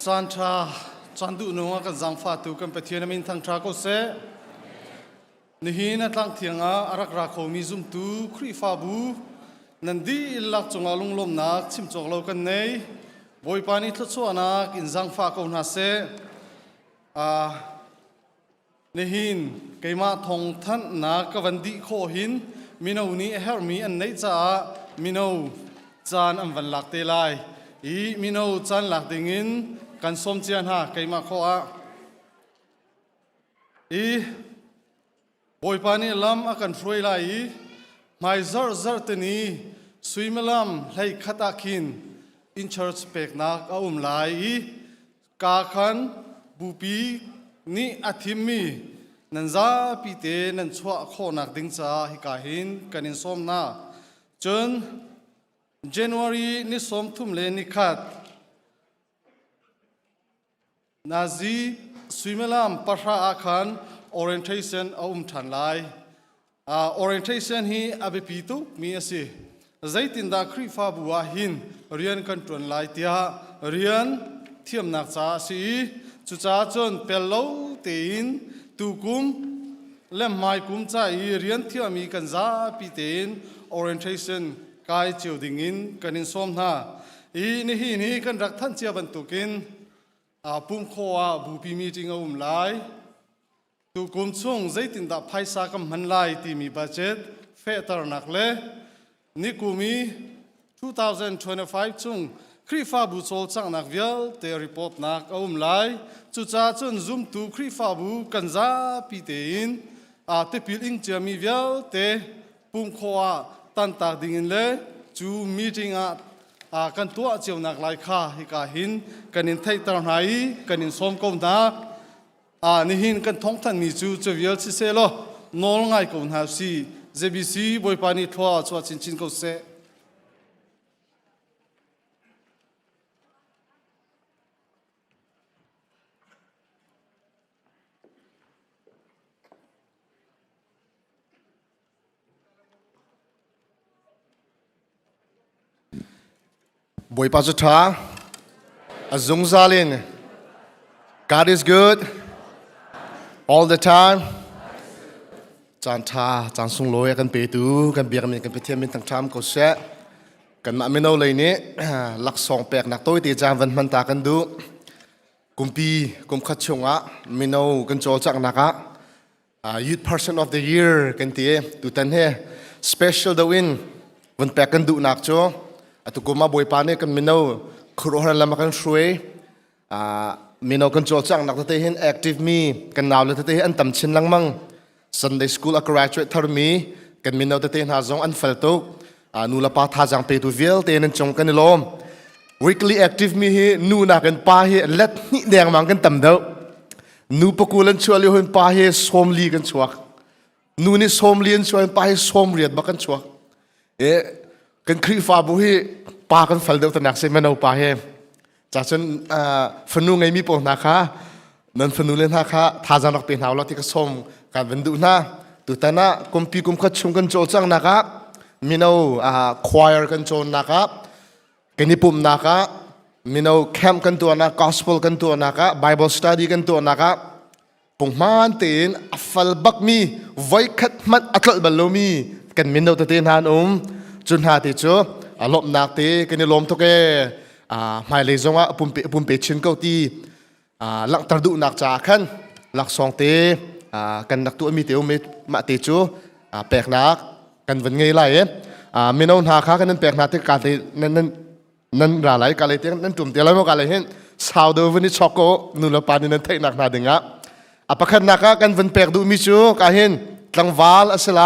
จันทราจันดุนัวกันจังฟ้าตูกันไปเทียนมินทั้งทราก็เสนี่หินตั้งเทียงอารักราโคมีซุ่มตูครีฟ้าบูนันดีลักจงอาลุงลมนักชิมจอกเรากันเนยบอยปานิทศวนักอินจังฟ้าก็น่าเสนี่หินเกมาทองท่านนักวันดีโคหินมินาวนี้เฮอร์มีอันไหนจ้ามินาวจานอันวันหลักเตลัยมินาวจานหลักดิ่งินกันสมเจียนฮะเกมาโคบอยปานีลำอากันฟรวยไลไม่ซาร์ตนีสวยมลำให้ขัดขินอินเชอร์สเปกนักเอาไลกาขันบุปีนี่อาทิมีนันซาปีเตนันชัวโคนักดิ้งจ้าฮิกาหินกันอินสมนาจนJanuary นี่สมทุ่มเลนิขัดนาซีสวยมลำปัชราอาคันorientation เอาทันไลorientationฮีอาเบปีตุมีสิใจตินดาครีฟ้าบัวหินเรียนกันตรวนไลเตียเรียนเทียมนักจ้าสิจุจ้าจนเปลลูเตีนตุกุมเล่มไม้กุมใจเรียนเทียมีกันจ้าปีเตีน orientation กายเจียวดิ่งินกันอินสมนานี่ฮีนี่กันรักท่านเจียบันตุกินปุ่มโคบุปีมีจริงเอาไลตุกุมช่วงใจตินดาไพศาลกับมันไล่ที่มีบัจเจตเฟตร์นักเล่นี่กูมี2025ช่วงครีฟ้าบุโซลจังนักเวลเตรีพอร์ตนักเอาไล่จุดจ้าจนซุ่มตูครีฟ้าบุกันจ้าปีเตอินเตปิลอิงจะมีเวลเตปุ่มโคตันตากดิ่งเล่จูมีจริงกันตัวเจียวนักไล่ข้าฮิกาหินกันอินไทยตระหายกันอินสมกมนักนี่หินกันท้องท่านมีจูจะเวียลสิเซโลนอลง่ายกว่าหาซีเจบีซีบอยปานีทัวร์ชัวชินก็เซบอยปาจุธาอาซุงซาลิน God is good all the time จานทาจานสุงลอยกันไปดูกันเบียร์กันไปเที่ยวมินทั้งชามก็เสะกันมาไม่เอาเลยนี่หลักสองแปลกนักตัวตีจานวันมันตากันดูกุมปีกุมขัดชงไม่เอากันโจจักนักYouth Person of the Year กันตีดูตันเฮ Special the win วันแปลกกันดูนักโจตุกุมาบวยปานี่กันไม่เอาครัวหันละมากันช่วยมีนกันโจจังนักเตะเห็น active มีกันนาวเลยเตะเห็นอันต่ำชินลังมัง Sunday School graduate ทาร์มีกันมีนเตะเห็นหาจงอันเฟลตุกนูละปาท่าจังไปตัวเวลเตะนันจงกันลม weekly active มีนูนักกันป้าเฮเล็ดนี่แดงมังกันต่ำเด้อนูปกุลันชัวร์เลี้ยวเห็นป้าเฮสมลีกันชัวนูนี่สมลีนชัวร์ป้าเฮสมเรียดบักกันชัวกันครีฟ้าบุฮีป้ากันเฟลเด้อแต่นักเซมันเอาป้าเฮจากฉันฝนุไงมีปนนะคะนั่นฝนุเล่นนะคะท่าจังนักเป็นหาวเราที่กระสมการวันดูนะตุตานะกุมปีกุมขัดชุมกันโจจังนะคะมีเอาควายกันโจนะคะกันญี่ปุ่นนะคะมีเอาแคมป์กันตัวนะ gospel กันตัวนะคะ Bible study กันตัวนะคะปุ่งมันเตียนอัฟลบักมีไว้ขัดมันอัตลบัลโลมีกันมีเอาเตียนหานจุนหาติจูลบนักตีกันนี่ลมทุกเอหมายเลยจงว่าปุ่มเปชินเกาตีหลักตรดุนักจากขันหลักสองเตกันนักตัวมีเตียวมีมาเตจูแปลกนักกันวันไงไรไม่นอนหาค้ากันนั่นแปลกนักที่การนั่นอะไรการเลยที่นั่นจุ่มเตียวแล้วการเลยเห็นสาวเดวันนี้ช็อกโกนุลปานี่นั่นเทนักนาดึงประคันนักกันวันแปลกดูมิจูการเห็นตั้งวาลอสไล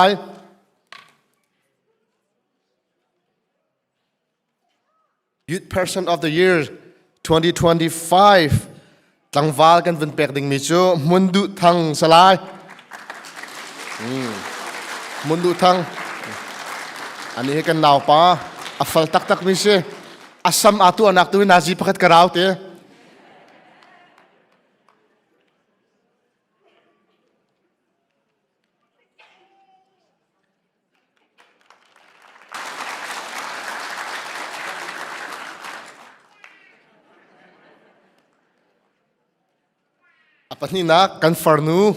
Youth Person of the Year 2025ตั้งวาลกันวันแปลกดิ่งมิจูมุนดุทังสลายมุนดุทังอันนี้ให้กันนาวป้าอัฟลตักมิเชอัสซัมอาตุนักตัวนาจีพักกระราวเตะ apa ni nak kan farnu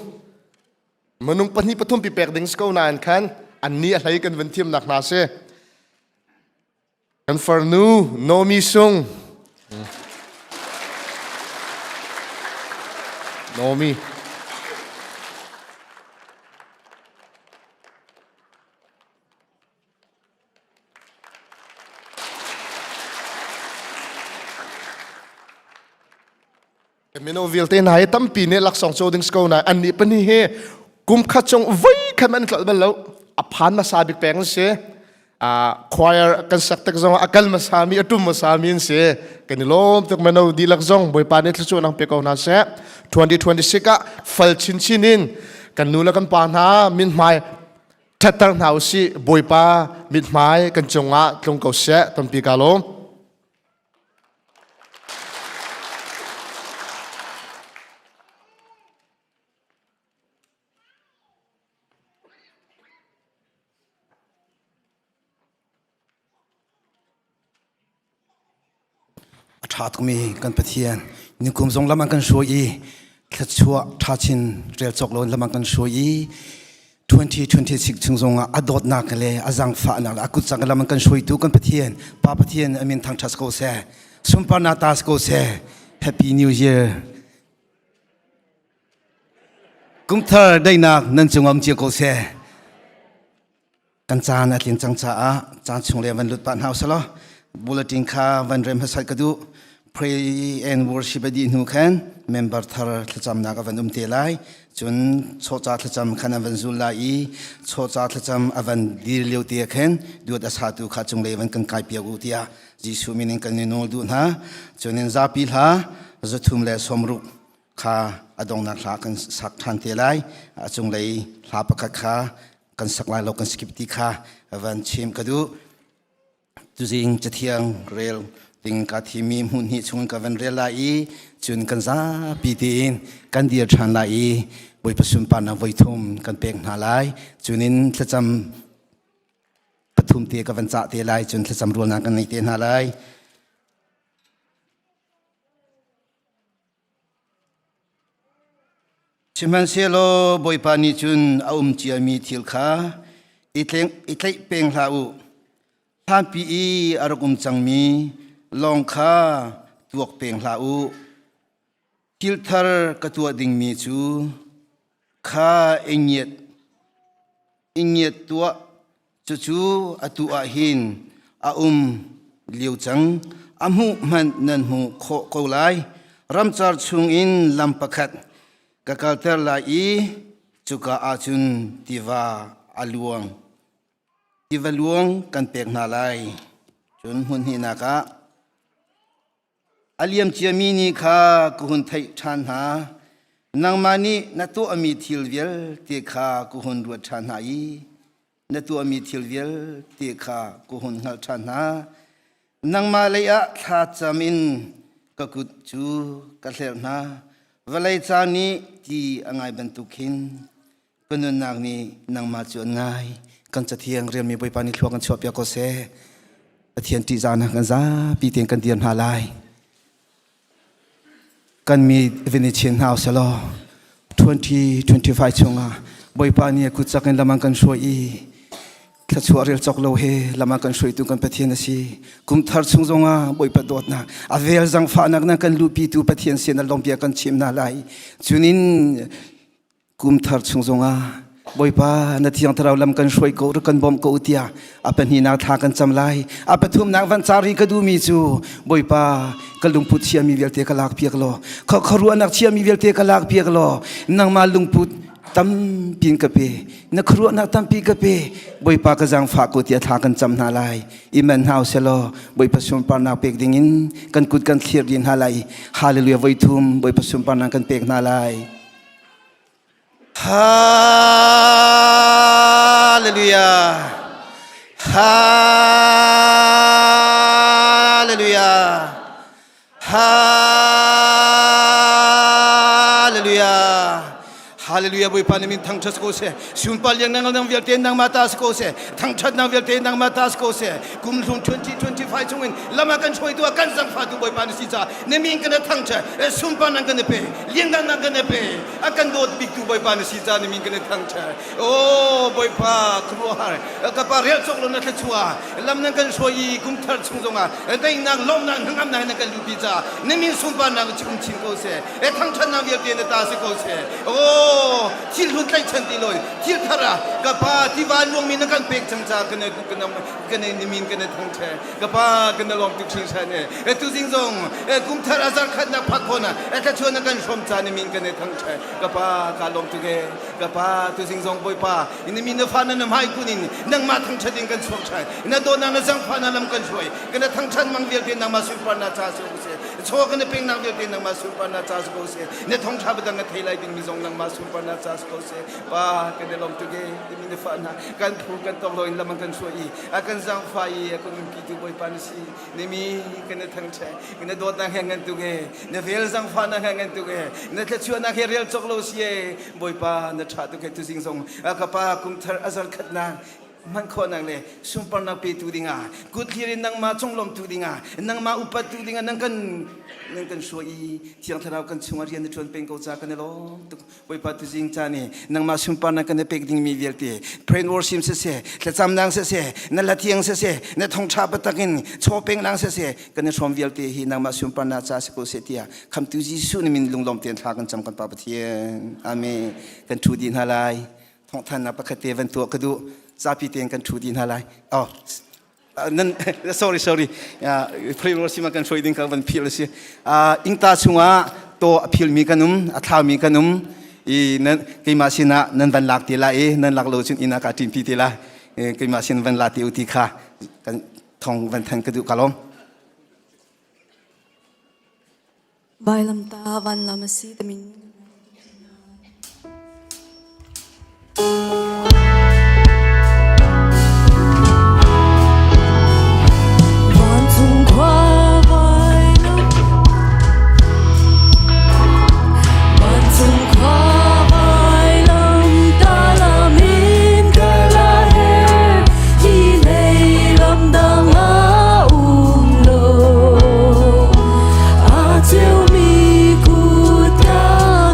manung pani pathum pi pek ding sko na an khan an ni a hlai kan van thiam nak na se kan farnu no mi sung no mi Mino vilte na tam pi ne lak song choding sko na an ni pani he kum kha chong vai khaman klal balo a phan ma sabik peng se a choir kan sak tak zong akal ma sami atum ma samin se kan lom tak mano di lak zong boy pa ne chu nang pe ko na se 2026 ka fal chin chinin kan nu la kan pa na min mai thatar nau si boy pa mit mai kan chonga tlong ko se tam pi ka lom thát của mi kan pathian ni kum zong lam kan shoi thla chua thachin rel chok lo lam kan shoi 2026 chung zong adot na kale azang fa na akut chang lam kan shoi tu kan pathian pa pathian amin thang thas ko se sumpa na tas ko se happy new year kum thar dai nak nan chungam chi ko se kan chan atlin chang cha a chan chung le van lut pan house lo bulletin kha van rem hasal kadu pray and worship di nu khan member thar thacham na ka van te lai chun cho cha thacham khan van zul lai cho cha thacham avan dir leu te khan duat asa tu kha chung le van kan kai pia u tia jisu meaning kan nol du na chunin za pi la zathum le somru kha adong na kha kan sak than te lai chung le hla pa kha kan sak lai lo kan skip ti kha avan chim kadu tuzing chathiang rel ting ka thimi mun hi chung ka van rel lai chun kan za pi tin kan dir than lai boi pasum pa na voi thum kan pek na lai chunin thacham pathum te ka van cha te lai chun thacham rul na kan nei te na lai chiman selo boi pa ni chun chia mi thil kha itlei peng hla u tham pi i arakum changmi long kha tuak peng hla u filter ka tua ding mi chu kha inyet tua chu atu a hin a liu chang amu man nan hu kho ko lai ramchar chung in lam pakhat ka kalter la i chuka achun tiva aluang Ivaluang kan pek na lai chun hun hi na ka aliam chiami ni kha ku hun thai than ha nang mani na to ami thil vel te kha ku hun ru than ha i na to ami thil vel te kha ku hun ngal than ha nang ma le a tha chamin ka kut chu ka hler na valai cha ni ti angai ban tu khin kunun nak ni nang ma chuan ngai kan chathiang riam mi boi pani thluak kan chhuap ya ko se pathian ti zana kan za pi teng kan dian ha lai kan mi venichin house lo 2025 chunga boi pani ku chakin lamang kan shoi thla chhuar rel chok lo he lama kan shoi tu kan pathian si kum thar chung zonga boi pa dot na avel zang fa nak na kan lupi tu pathian se na lompia kan chim na lai chunin kum thar chung zonga boi pa na thiang tharau lam kan shoi ko kan bom ko tia apan hi na tha kan chamlai apathum nak van chari ka du mi chu boi pa kalung put chia mi velte ka lak piak lo kharu anak chia mi velte ka lak piak lo nang ma lung put tam pin ka pe na khru anak tam pi ka pe boi pa ka jang fa ko tia tha kan cham na lai iman house lo boi pa sum pa na pek ding in kan kut kan thlir din halai hallelujah voi thum boi pa sum pa na kan pek na lai Hallelujah. Hallelujah. Hallelujah. าเลลูยาบุยปานิมินทั้งชัดสกุเสสุนปัลยังนั่งนั่งเวลเตนนั่งมาตาสกุเสทั้งชัดนั่งเวลเตนนั่งมาตาสกุเสกุมลุน2025จงเงินละมากันช่วยตัวกันสังฟาดูบุยปานิสิจ้าเนมิงกันทั้งชัดสุนปันนั่งกันเปเลี้ยงนั่งกันเปอากันโดดบิกดูบุยปานิสิจ้าเนมิงกันทั้งชัดโอ้บุยปาครัวหายกับปาเรียลจงลงนั่งชัวลำนั่งกันช่วยกุมทัดชงจงอ่ะได้นั่งล้มนั่งนั่งนั่งกันลูบิจ้าเนมิงสุนปันนั่งชิมชิมกุเสทั้งชัดนั่งเวลเตนตาสกุเสโอ้ที่ลุนไล่ชันตีลอยที่ทาระกับป้าที่บ้านลวงมีนักการเปกจังจ้ากันนิมินกันทั้งเชกับป้ากันลองตุกชิงชันเนี่ยตุสิงซงกุมทาราจักขัดนักพักคนถ้าชวนนักการชมจานิมินกันทั้งเชกับป้าการลองตุกกับป้าตุสิงซงบ่อยป้านิมินฟ้านั้นไม่กุนินนั่งมาทั้งชันกันชมชันนั่นโดนนั่งจังฟ้านั้นลำกันช่วยกันทั้งชันมังเวียนเป็นนั่งมาสุปานาจ้าสุกุเสชัวกันเป็นนั่งเวียนเป็นนั่งมาสุปานาจ้าสุกุเสเนี่ยท้องชาบดังกันเทไลดิ้งมิซงนั่งมาสุปานาจ้าสุกุเสป้ากันลองตุกนิมินฟ้านั้นกันผูกกันตกลอยลำกันช่วยอากันจังฟ้าakan mimpi boy panisi nemi kena thangche kena dot na hangan tuge ne vel sang fa na hangan tuge ne thachua na real choklo sie boy pa na tha tu ke tu sing song akapa kum thar azal khatna man kho nang le sumpar na pe tu dinga good hirin nang ma chonglom tu dinga nang ma upat tu dinga nang kan soi tiang tharau kan chunga rian de chon peng ko cha kan lo tu boy pa tu sing cha ni nang ma sumpar na kan pek ding mi velte praise worship se le cham nang se na la tiang se na thong cha patakin cho peng nang se kan chom velte hi nang ma sumpar na cha se ko se tia kham tu ji su ni min lunglom ten tha kan cham kan pa pathian amen kan thu din halai thong than na pakate van tu ka du zapi ten kan thu din halai oh nan sorry pray worship kan foi din ka van phil si ingta chunga to phil mi kanum atha mi kanum I nan kai masina nan van lak ti la nan lak lo chun ina ka tin pi ti la kai masin van la ti uti kha kan thong van than ka du kalom Bailam ta van lamasi tamin Tell me good God.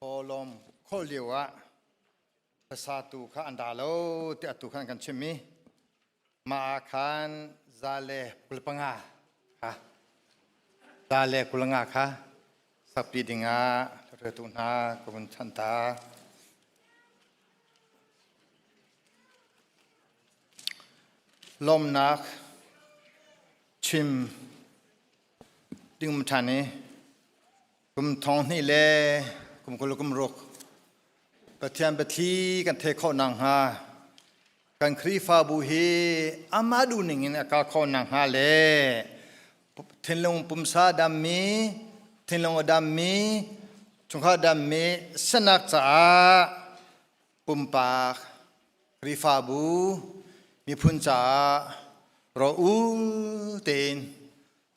kolom kolyewa pesatu ka andalo ti atukan kan chimi maakan zale kulpanga ha zale kulanga ka sapi dinga retuna kubun chanta lom nak chim ding mthane kum thong ni le kum kul kum rokปะเทียนปะทีกันเทข้อนังฮากันครีฟาบูเฮอามาดูหนึ่งนี่กาข้อนังฮาเลเทนลงปุ่มซาดัมมีเทนลงดัมมีจงข้าดัมมีสนักษาปุ่มปากครีฟาบูมีพุนจ่ารออูเตน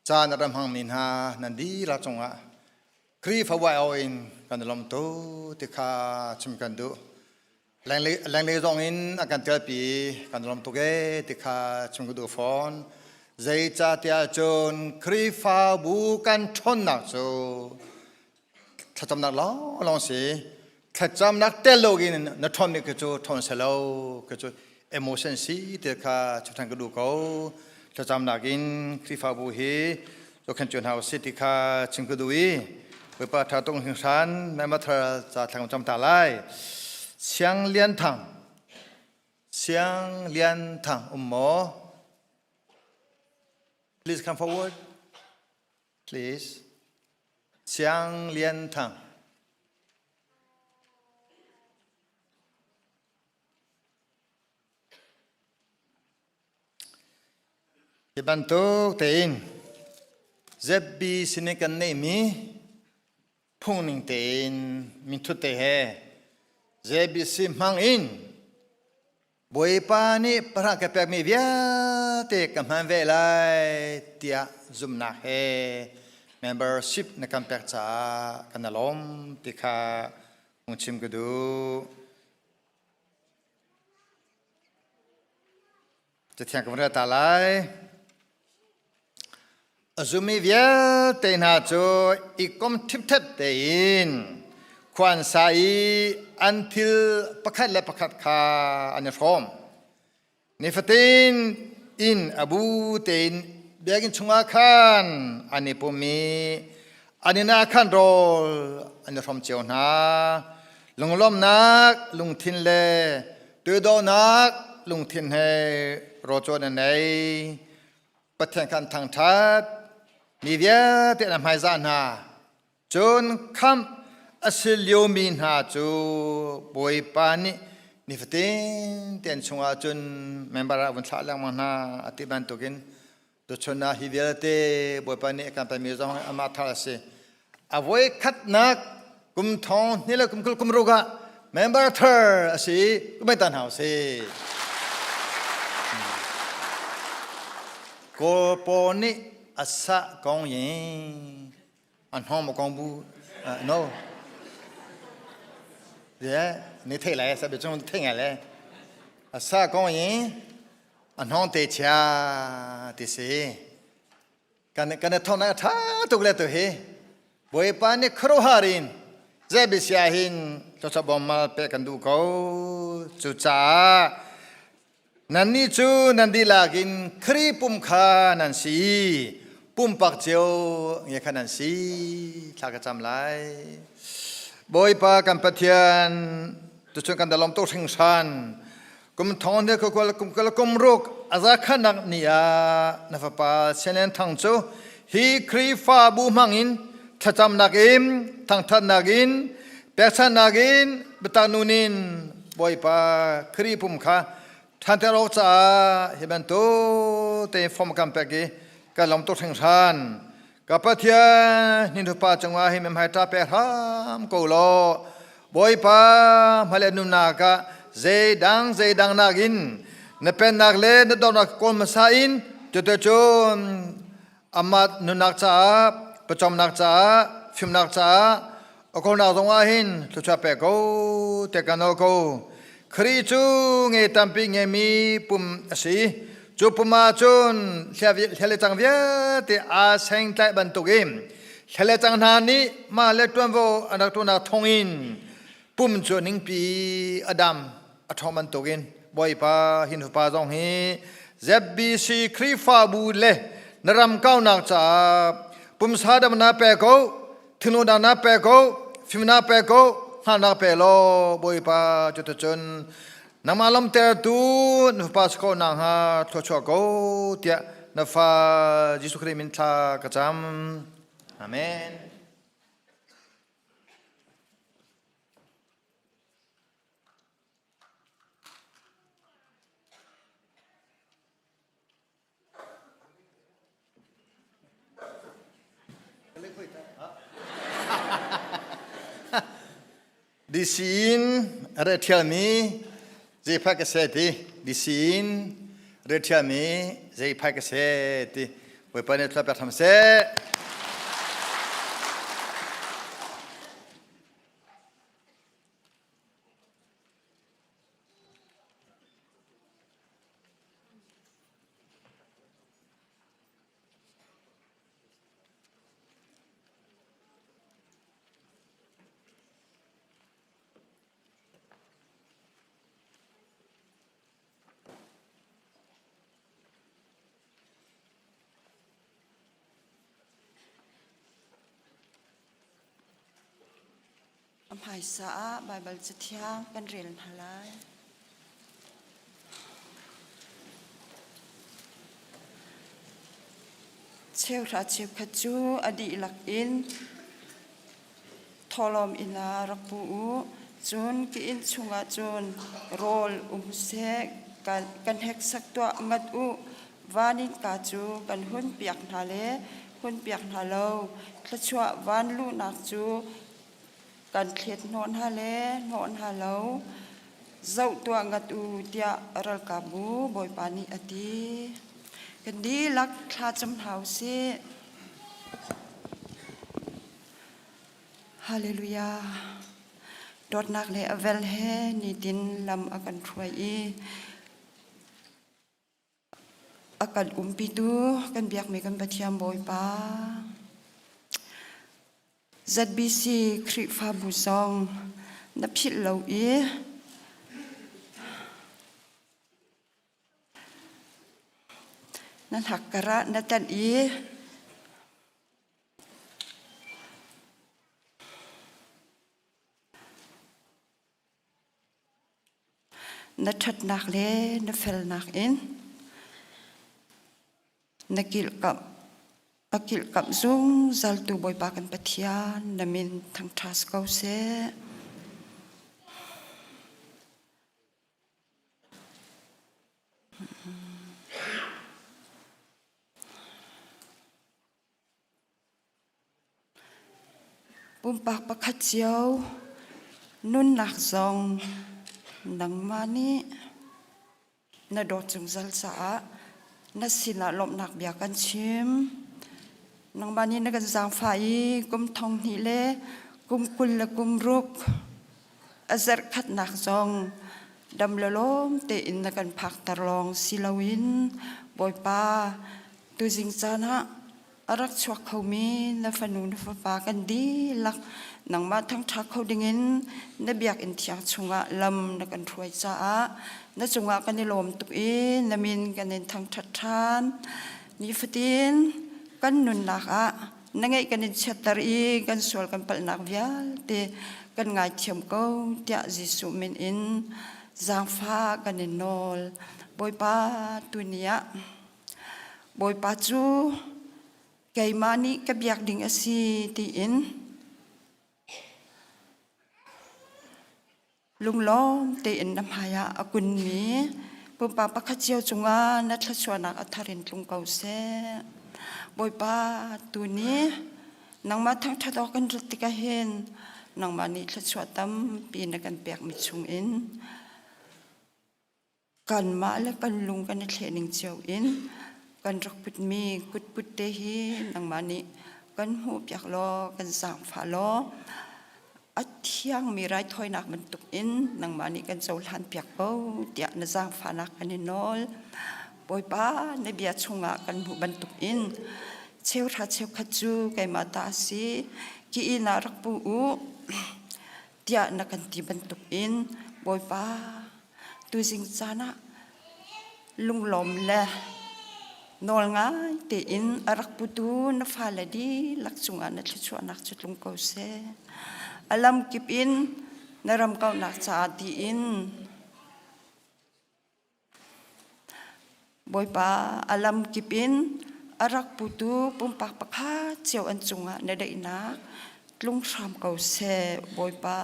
จานรำหังมินฮานันดีราจงะครีฟาวายเอาอินกันลมโตติคาชิมกันดูแรงเลจงอินอาการเตลปีกันลมโตเกติคาชิมกันดูฟอนใจจ่าเตียจนครีฟาบูกันชนนักโซถ้าจำนักลองสิถ้าจำนักเตลโลกินนัททอมนี่ก็จะทอนเซลก็จะเอโมชันสีติคาชิมกันดูเขาถ้าจำนักอินครีฟาบูเฮจะขันจนหาสิติคาชิมกันดูอีเปิดทางตรงหิงชันแม่มาเธอจะทางจำตาไล่เสียงเลียนทางเสียงเลียนทางหมอ please come forward please เสียงเลียนทางที่บรรทุกเต็นเจ็บบีสินกันไม่มีพุ่งนิ่งเต็นมิทุเตะเจ็บบีสิมังอินบอยปานีพระกับแปกมีเวียเตกับมันเวลัยเตียจุมนักเฮ membership ในการแปกจ้ากันลมติคาองชิมกดูจะเที่ยงกับเรื่องตาไลจุมีเวียเตน่าจูอีกคมทิพย์เทปเตอินควันใสอันทิลประคัดและประคัดคาอันนี้พร้อมนิฟตินอินอบูเตนเบียกินชงอาคันอันนี้ปุ่มีอันนี้นาคันโรลอันนี้พร้อมเจียวนาลุงล้อมนักลุงทินเลตัวโดนักลุงทินเฮโรโจนันเนปะเทียนกันทางทัดมีเวียเตนำให้จานาจนคำอสิลโยมินหาจูบอยปานินิฟตินเตียนชงอาจุนเมมเบอร์วันชาลังมันนาอติบันตุกินตุชนาฮิเวียเตบอยปานิกันไปมีจงอามาทาร์เซอวัยขัดนักกุมทองนี่แหละกุมรุกะเมมเบอร์เธอสิกุไม่ตันหาเซโกโปนิอาสะกองยิงอันห้องมากองบู no เดี๋ยวนี่เท่าไรสับเปจงเท่าไงเลยอาสะกองยิงอันห้องเตชะติสิกันท่องนั้นท่าตุกเลตุเฮบอยปานิครูฮารินเจบิสยาหินจะจะบอมมาเปกันดูเขาจุจ้านันนี่จูนันดีลากินครีปุ่มขานันสีปุ่มปักเจียวเงี้ยขานันสีทากระจำไรบอยปากันปะเทียนตุชนกันดลอมโตชิงชันกุมทองเนี่ยก็กุมรุกอาซาขันักนี่ยนับปาเชนเลนทางจูฮีครีฟาบูมังอินทัจำนักอิมทางทัดนักอินเปกชันนักอินเบตานุนินบอยปาครีปุ่มขาท่านเทโรจ้าเฮบันโตเตฟอมกันเปกีกันลำตัวแห่งชันกับปะเทียนินุปาจังหวะให้มันหายตาเปรามกูโลบอยปามาเลนุนากะเจดังนักินนเป็นนักเล่นดอนนักคนมาสาอินจุดจนอามาดนุนักจ้าประจอมนักจ้าฟิมนักจ้าอคนนักจังหวะหินทุชาเปกูเตกันโอกูครีจูเงตัมปิงเงมีปุ่มสีจูปุ่มมาจุนเฮเลจังเวียเตอาเซงไตบันตุกิม เฉลจังนานี้มาเลตัวนโวอันดักตัวนาทงอินปุ่มจวนิงปีอดัมอทอมันตกินบอยปาหินหุปาจงฮีเซบบีซีครีฟาบูเลนรำเก้านักจ่าปุ่มสาดมนาเปโกทิโนดานาเปโกฟิมนาเปโกฮานาเปโลบอยปาจุดจนนามาลมเตตูนุปาสโกนางฮาทัวชัวโกเตียนฟาจิสุคริมินทากระจำอาเมนดิสินเรเทียมีเจพักเสติดิสินเรเทียมีเจพักเสติไว้ปนเนตลาเปทำเสอภัยสะบายบัลจะเที่ยงกันเรียนหลายเชลราเชฟขจูอดีหลักอินทอลอมอินารักปูจุนกินชุงอาจุนโรลเสกันเฮกสักตัวงัดวานินกาจูกันหุ่นเปียกนาเลหุ่นเปียกนาโลกระชัววานลูนักจูกันเคลียดนอนฮาเลนอนฮาเลาเจ้าตัวงัดเดียรัลกาบูบอยปานีอดีกันดีลักคลาจำเท้าสิฮาเลลูยาดอดนักเลอเวลเฮนีดินลำอากันถวยอากันปิดูกันเบียกมีกันปะเทียมบอยปาZBC คริฟาบุซองนับผิดเหล่านั่นหักกระนัตันนัดทัดนักเลนับเฟลนักอินนักกิลกับakil kap zung zal tu boy pakan patian namin thang thas kau se bum pak pakhat chiao nun nak zong nang mani na do chung zal sa na sina lom nak bia kan chimนางบานีนักจางฝ่ายกุมทองหิเลกุมกุลและกุมรุกอาศัยขัดหนักจองดำละล้มเตอินนักันผักตะลองศิลวินบอยปาตุจิงจานะรักชวกเขามีนฟนูนฟปากันดีลักนางมาทั้งทักเขาดิ่งนเบียกอินเทียงชงะลำนักันถวยจ้านจงะกันในลมตุอีนมินกันในทั้งทัดทานนิฟตินกันนุนนักนั่งไงกันเชตรีกันสวลกันเปิลนักวิาเตกันง่ายเทียมก็เดียจิสุมินอินจางฟ้ากันในนอลบอยปาตุเนียบอยปาจูไก่มานีกับอยากดิ่งอสีตีอินลุงล้อมเตอินน้ำหายาอกุนมีปุ่มปาปะขเจียวจงอานัทชวนักอัธรินลุงเกาเซบอยปาตัวนี้นางมาทั้งทัดอกันรติกาเห็นนางมานี่ทัดชวดตั้มปีนักันเปียกมิชงอินกันมาและกันลุงกันในเทนิงเจียวอินกันรักปุดมีกุดปุดเตหีนางมานี่กันหูเปียกล้อกันสางฝาล้ออัดเที่ยงมีไรถอยหนักมันตุกอินนางมานี่กันโจลันเปียกเป้าเดียนสางฝานักกันในนอลบอยป้าในเบียชงะกันหูบรรทุกอิน chêu ra chêu khát chu cái mà ta si ki ina rak pu u tia na kan ti ban tuk in boi pa tu jing chana lung lom le nol nga te in arak pu tu na fa la di lak chunga na thlu chu anak chut lung ko se alam kip in naram kau nak cha ti in boi pa alam kip in arak putu pumpak pakha cheu an chunga na dai na tlung sam ko se boi pa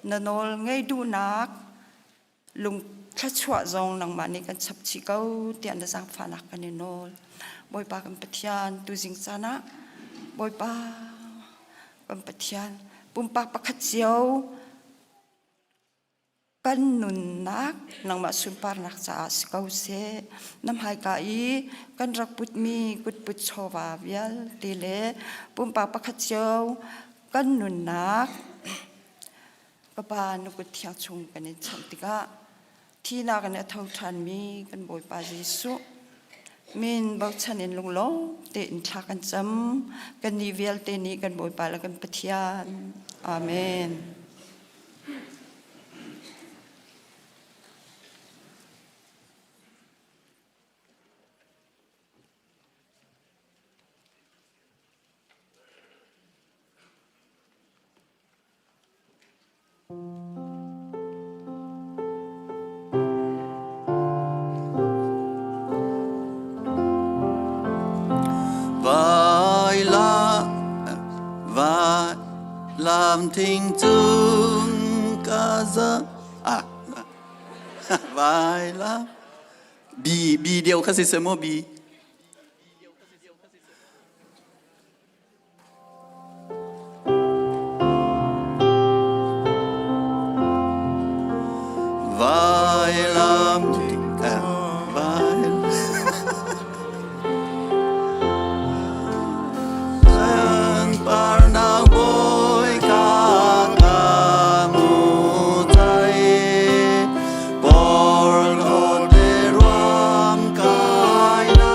nanol ngei du nak lung thla chua zong nang mani kan chap chi ko tian da sang phanak kan nol boi pa kan pathian tu jing chana boi pa kan pathian pumpak pakha cheu kan nun nak nang ma sumpar nak cha skau se nam hai ka I kan rak put mi kut put chowa vial tile pum pa pakha cheu kan nun nak ka pa nu kut thia chung kan ni chantika thi na kan thau than mi kan boi pa Jesu min bau chanin lung lo te in tha kan cham kan ni vial te ni kan boi pa la kan pathian amen. Vai làm thinh chung ca za vai làm bi điều khá sẽ mô bi vai làm vai Parnau boy kakamu tay por de ram kai na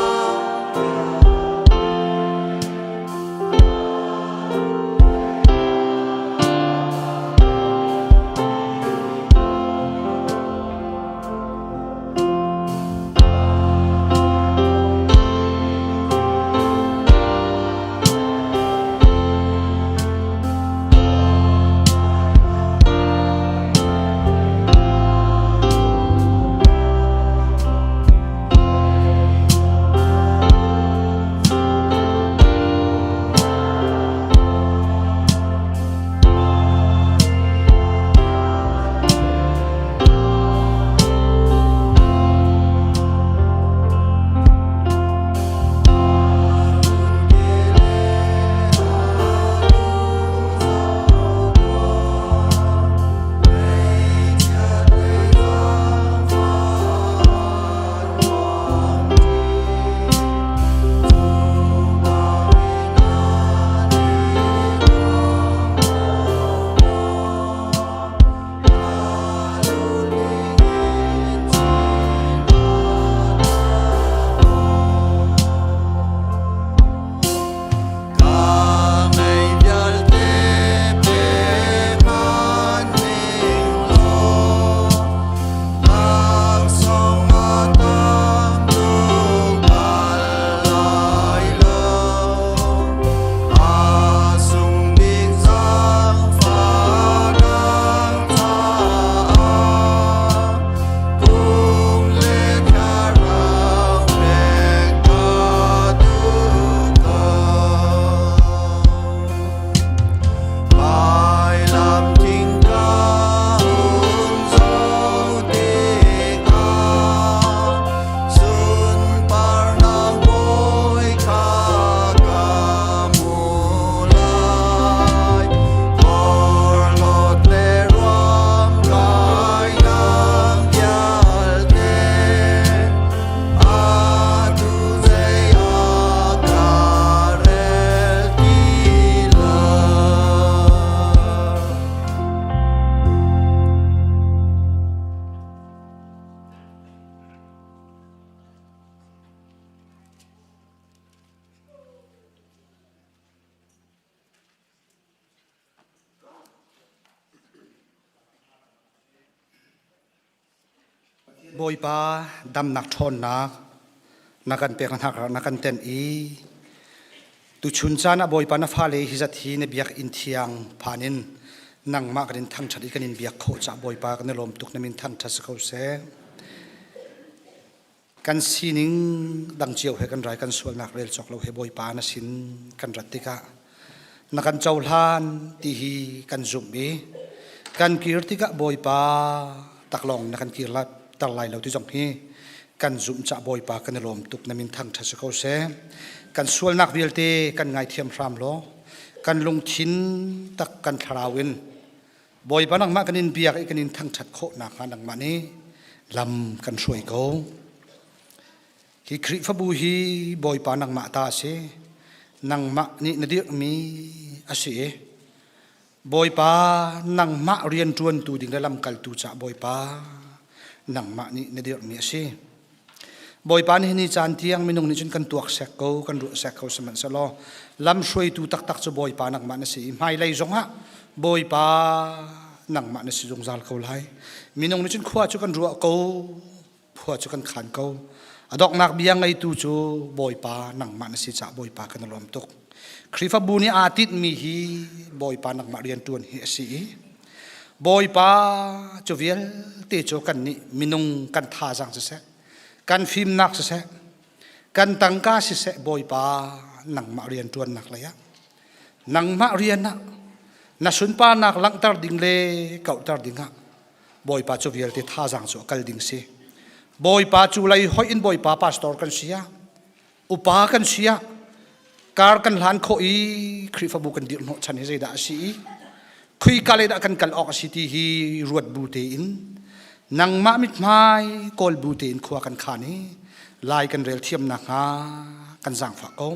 บอยปาดำนักทนนักกันเปียกันหักนักกันเต้นตุชุนจานะบอยปานะฟ้าเลยฮิจัดฮีเนบียกอินเทียงพานินนังมากกันทั้งชัดอีกันอินเบียกโคจ่าบอยปากันในลมตุกนมินทั้งทัศเขาเสกันสินิงดังเจียวให้กันไรกันส่วนนักเรียนจอกเราให้บอยปานะสินกันรัตติกะนักกันเจ้าลานตีฮีกันจุ่มบีกันกีรติกะบอยปาตักลองนักกันกีรลัดตักไลเราที่จงฮีกันจุ่มจ่าบอยปากันในลมตุกนมินทั้งทัศเขาเสกันส่วนนักเรียนเตกันไงเทียมพรามโลกันลงชิ้นตักกันทราวินบอยปานังมากันอินเบียกกันอินทั้งชัดโคนักนังมานี้ลำกันช่วยเขาฮิคริฟบูฮีบอยปานังมาตาเสนังมานี่นดีมีอาศัยบอยปานังมาเรียนจวนตูดิ่งได้ลำกัลตูจ่าบอยปานังมานี่นดีมีอาศัยบอยปานี่นี่จานเที่ยงไม่นุ่งนี่จนกันตัวเสกเขากันรู้เสกเขาสมันสลอลำช่วยตูตักตักจะบอยปานังมานี่สิไม่ไล่จงฮะบอยปานังมานี่สิจงจัลเขาไล่ไม่นุ่งนี่จนขวาจุกันรู้เขาขวาจุกันขันเขาดอกนักเบียงไงตูจูบอยปานังมานี่สิจ่าบอยปากันลมตุกคริฟบูนี่อาทิตย์มีฮีบอยปานังมาเรียนตัวนี้สิบอยปาจูเวียลเตโจกันนี่ไม่นุ่งกันท่าจังจะเสกันฟิล์มนักเสกันตั้งก้าเสบอยปานังมาเรียนจวนนักเลยะนังมาเรียนนักสุนปานักลังตาดิ่งเล่เก่าตาดิ่งฮะบอยปาจูเวลที่ท่าจังสุกัลดิ่งเสบอยปาจูไลหอยอินบอยปาพาสตอร์กันเสียอุปากันเสียการกันหลานโคอีคริฟบุกันดิโนชันให้ใจด่าสีคุยกันเลยด่ากันออกสิที่ฮีรวดบูเตอินนังมามิดไม้กอลบูเตนขวากันขานี้ลายกันเรลเทียมนักฮากันสังฝักเขา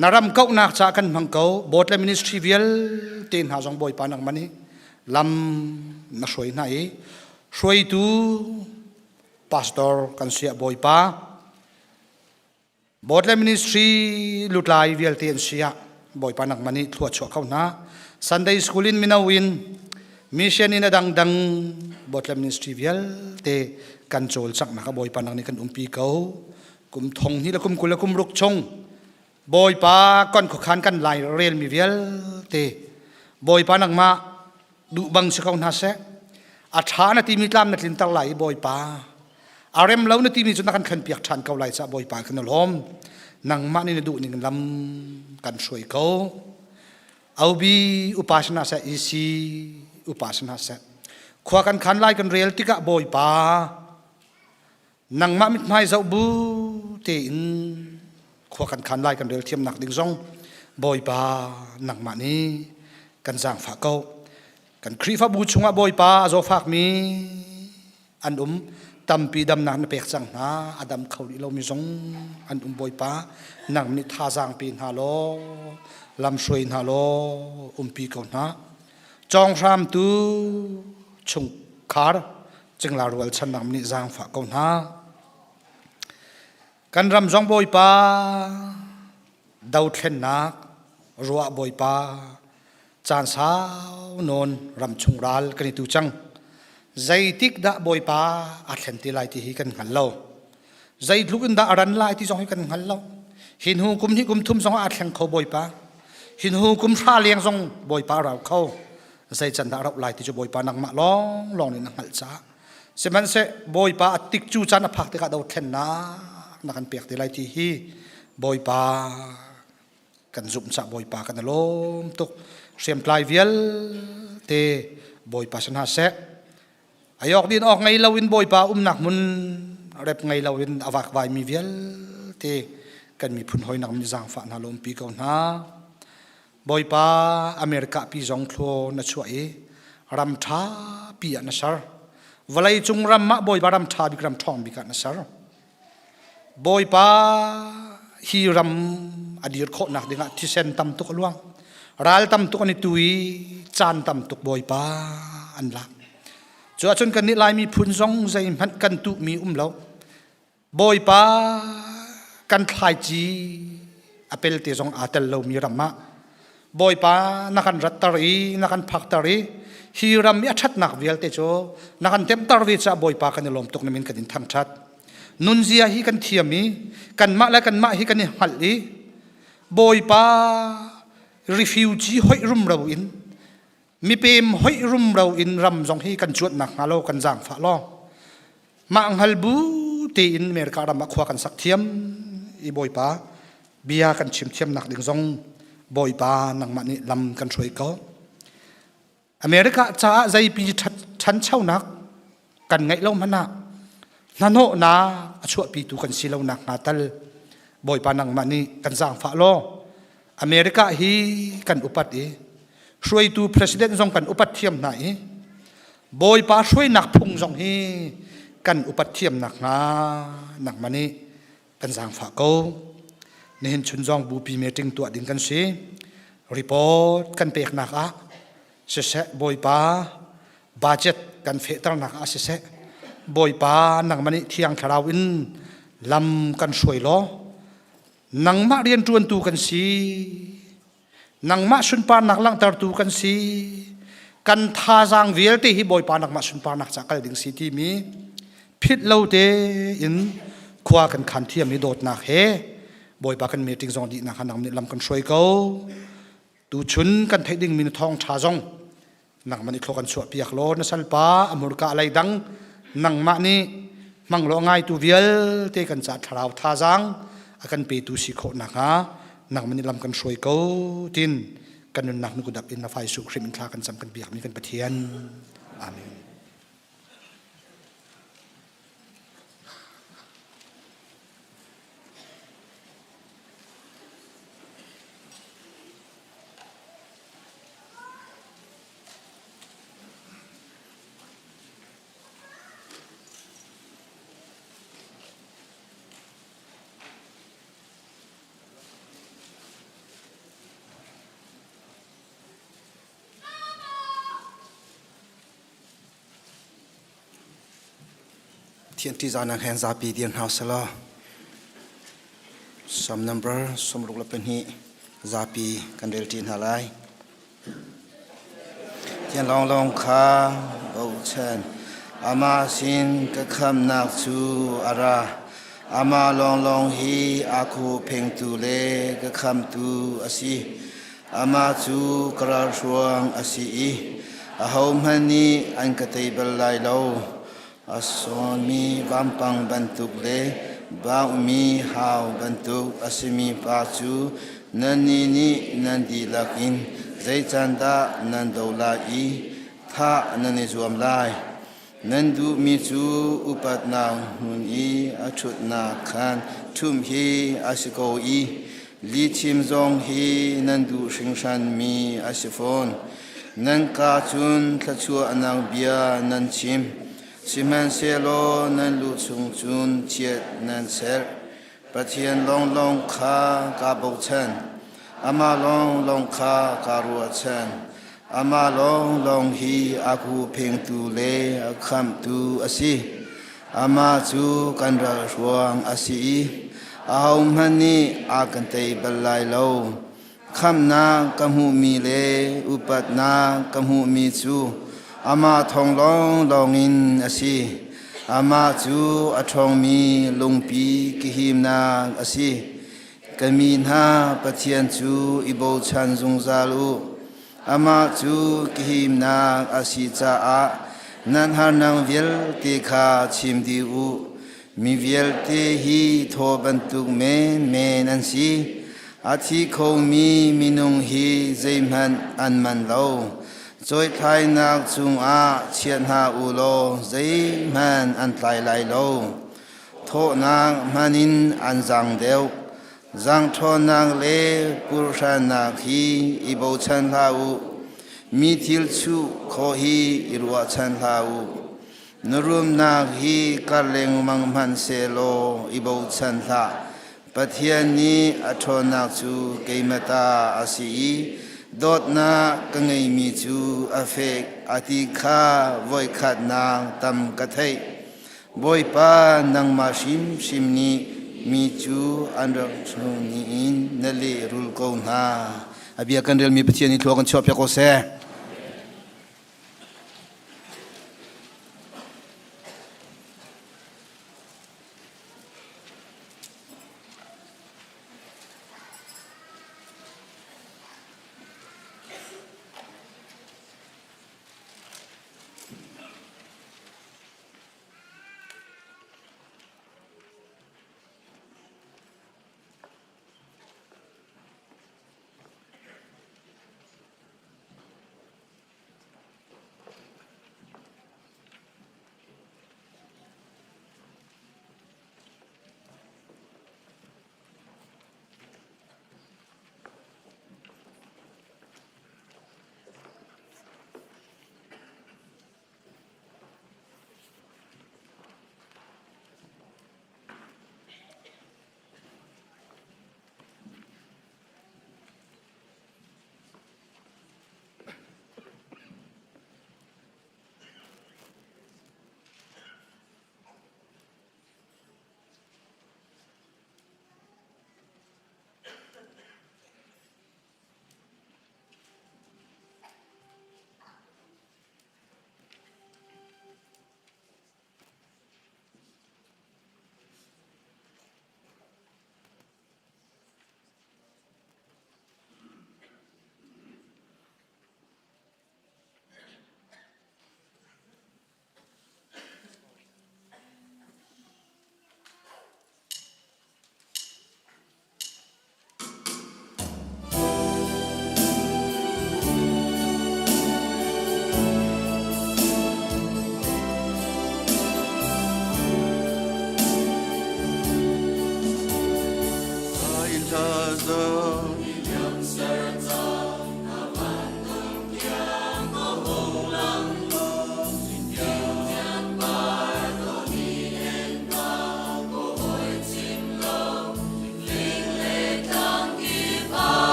นารำเก้านักจากกันมังเก้าบทและมินิสทรีเวลเต็นหาจงบอยปานังมันนี่ลำนักช่วยไหนช่วยตูพาสตอร์กันเสียบอยปาบทและมินิสทรีลุดลายเวลเต็นเสียบอยปานังมันนี่ทั่วชั่วเขานะซันเดย์สคูลินมินาวินมิชชันนี่นะดังบทละมินิสทรีเวลเตกันโจลสักนักบอยปานังนี่กันปีเขากุมทงนี่ละกุมกุลละกุมรุกชงบอยปาก่อนขคันกันไล่เรียนมีเวลเตบอยปานังมาดูบังสกาวนาเสอาชาณที่มีตามนัดลินตักไหลบอยปาอารมณ์เล่านาที่มีจนนักขันเปียกชันเขาไหลซะบอยปากันล้อมนังมานี่ดูนี่กันลำกันช่วยเขาเอาบีอุปาสนาเสอีซีอุปาสนาเสขวากันขันไล่กันเรียลติกะบอยปานังมามิดไม้เจ้าบูเตินขวากันขันไล่กันเรียลเทียมหนักดิ่งซงบอยปานังมานี้กันจางฝากเขากันครีฟ้าบูชงว่าบอยปาโจฝากมีอันตัมปีดำนักนเปกจังนะอดัมเขาดิเรามีซงอันบอยปานังนิท่าจางปีนฮาโลลำช่วยฮาโลปีเขานะจองรามตูชงคาร์จึงลารัวฉันนำนิจางฝากเขานะกันรำจงบอยปาดาวเทนนักรัวบอยปาจานสาวนนรำชงรัลกันตูจังใจติกดาบอยปาอัดเห็นที่ไลที่กันหันเล่าใจลุกันดาอรันไลที่จงให้กันหันเล่าหินหูกุมที่กุมทุ่มจงอัดแข่งเขาบอยปาหินหูกุมชาเลียงจงบอยปาเราเขาใจจันดาเราไล่ที่จะบอยปานังมาลองนี่นังหัลจ้าเสมันเสบอยปาติกจูจันพักที่กัดดาวเทนนักเปียกที่ไล่ที่ฮีบอยปากันจุ่มจับบอยปากันล้มตุกเสียมปลายเวลเตบอยปาชนะเสอายอกดินออกไงลาวินบอยปาหนักมุนเร็บไงลาวินอวักไวมีเวลเตกันมีพุ่นหอยนักมีจางฝันฮาลมปีก่อนนะบอยปาอเมริกาปีจงโคลนัช่วยรำท้าปีอันนั้นสารวลัยจุงรำมะบอยปารำท้าบิกรำทองบิกันนั้นสารบอยปาฮีรำอดีตโคนักดิ่งที่เซนตำตุกลวงรัลตำตุกนิตุยจานตำตุกบอยปาอันละจวบจนกันนิลายมีพุ่นซงใจมันกันตุมีเล่าบอยปากันทายจีอเปลเตซงอาเตลเรามีรำมะ บอยป้านักันรัตตารีนักันพักตารีฮีรำมีชัดนักเวลเตโจนักันเต็มตารีจะบอยป้ากันลมตกนมินกันทันชัดนุนเซียฮีกันเทียมีกันมาและกันมาฮีกันหัลลีบอยป้า refugee หอยรุมเราอินมีเปมหอยรุมเราอินรำจงฮีกันจวดหนักฮาโลกันจางฝาลอมาอังฮัลบูตีอินเมริการำมาขวากันสักเทียมอีบอยป้าเบียกันชิมเทียมหนักดิ่งจงบอยป้านังมันนี่ลำกันช่วยเขาอเมริกาจ้าใจปีชั้นเช่านักกันไงเล่ามันนะนั่นโหนะช่วยปีตุกันสิเล่านักนาตัลบอยป้านังมันนี่กันจางฝาโลอเมริกาฮีกันอุปัติช่วยตูประธานจงกันอุปัติเทียมไหนบอยป้าช่วยนักพุ่งจงฮีกันอุปัติเทียมนักงานักมันนี่กันจางฝาเขานี่เห็นชุนจงบูปีเมติงตัวดิ่งกันสิรีพอร์ตกันเปกนักอ่ะเสะบอยป้าบัจเจตกันเฟตร์นักอ่ะเสะบอยป้านักมันนี่เที่ยงคราวอินลำกันช่วยล้อนังมาเรียนจวนตูกันสินังมาสุนปานักลังตรตูกันสิกันท่าจางเวลเตhiบอยป้านักมาสุนปานักจากกันดิ่งสิที่มีพิษเล่าเตอินขวากันขันเทียมนี่โดดนักเฮบอยป้ากันเมติงจงดีนักนังมันลำกันช่วยเขาตูชุนกันเทดิ่งมินทองชาจงนังมันอีกโลกันสวดเปียกโลนสัลปาอเมริกาอะไรดังนังมานี่มังโลง่ายตูเวลเตกันจัดทราวท่าจางอากันเปตูสิโคนักฮะนักมันลำกันช่วยเขาทินกันนุนนักนุกดับอินนาไฟสุขริมินทากันจำกันเบียกมีกันปะเทียนอาเมนเทียนที่จานังแหนซาปีเดียนเฮาสลาสมนัมเบอร์สมรุกละเป็นฮีซาปีกันเดลตินฮาไลเทียนลองคาเบาเชนอามาสินกะคำนักจูอาราอามาลองฮีอาคูเพ่งตูเลกะคำตูอาซีอามาจูกระชวงอาซีอาหอมฮันนีอันกะเตยเบลไลโลอาสอนมีบัมปังบันทุกเลบางมีหาวบันทุกอาศิมีปาจูนันนีนันดีลักินใจจันดานันดาวลาอีท่านันนิจวมลายนันดูมีจูอุปัตนาหุนอีอาชุดนาคันทุมฮีอาศิโกอีลีชิมจงฮีนันดูชิงชันมีอาศิฟอนนันกาจุนทัชัวอนางเบียนันชิมสิมันเซโลนันลุชุงจุนเชียนันเซลปะเทียนลองคากาบุชันอามาลองคาการัวชันอามาลองฮีอาคูเพ่งตูเลอาคัมตูอาซีอามาจูกันราชวงอาซีอาหอมฮันนีอากันเตยบลไลโลคำนากำหูมีเลอุปัตนากำหูมีจูอามาทองลองอินอาซีอามาจูอาทองมีลุงปีกิหิมนาอาซีกามีนาปะเทียนจูอิโบชันจงซาลูอามาจูกิหิมนาอาซีจาอานันหานังเวลติคาชิมดิอูมีเวลเตฮีโทบันตุกเมนันซีอาทิคงมีนุงฮีใจมันอันมันโลจอยไทยนักจุงอาเชียนหาอุโลใจมันอันไตไลโลโทนางมันินอันจังเดียวจังโทนางเลปุรชานาคีอิโบชันลาอูมีทิลชูโคฮีอิรัวชันลาอูนรุมนาคีกัลเลงมังมันเซโลอิโบชันลาปะเทียนนี้อโทนักจูเกมตาอาศีดอดนากังไงมีจูอเฟกอติคาไว้ขัดนางตำกะเทยบอยปานังมาชิมนี้มีจูอันรักชนีนนเลรุลโกนา abia kan rel mi pathian ni thlo kan chop ya ko se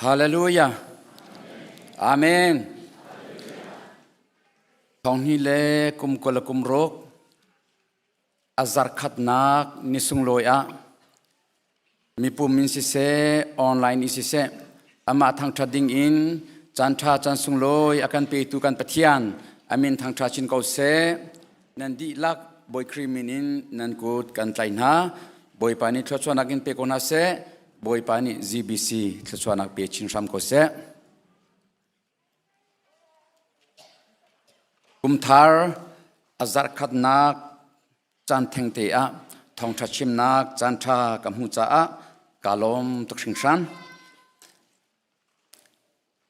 ฮาเลลูยาอาเมนทองนี้เลกุมกลกุมโรกอาซาร์ขัดนักนิสุงลอยอะมีปุ่มมินสิเซออนไลน์อิสิเซอามาทางทรดิ้งอินจันทราจันสุงลอยอาการเปตุกันปะเทียนอามินทางทราชินเกาเซนันดีลักบอยครีมินินนันกูดกันไตนาบอยปานิทศวนักินเปโกนาเซบอยปานิ GBC ทศวนักเปชินรำโกเซกุมทาร์อาซาร์ขัดนักจันเทงเตอะทองทัชิมนักจันทรากัมหูจ้ากาลมตุกชิงชัน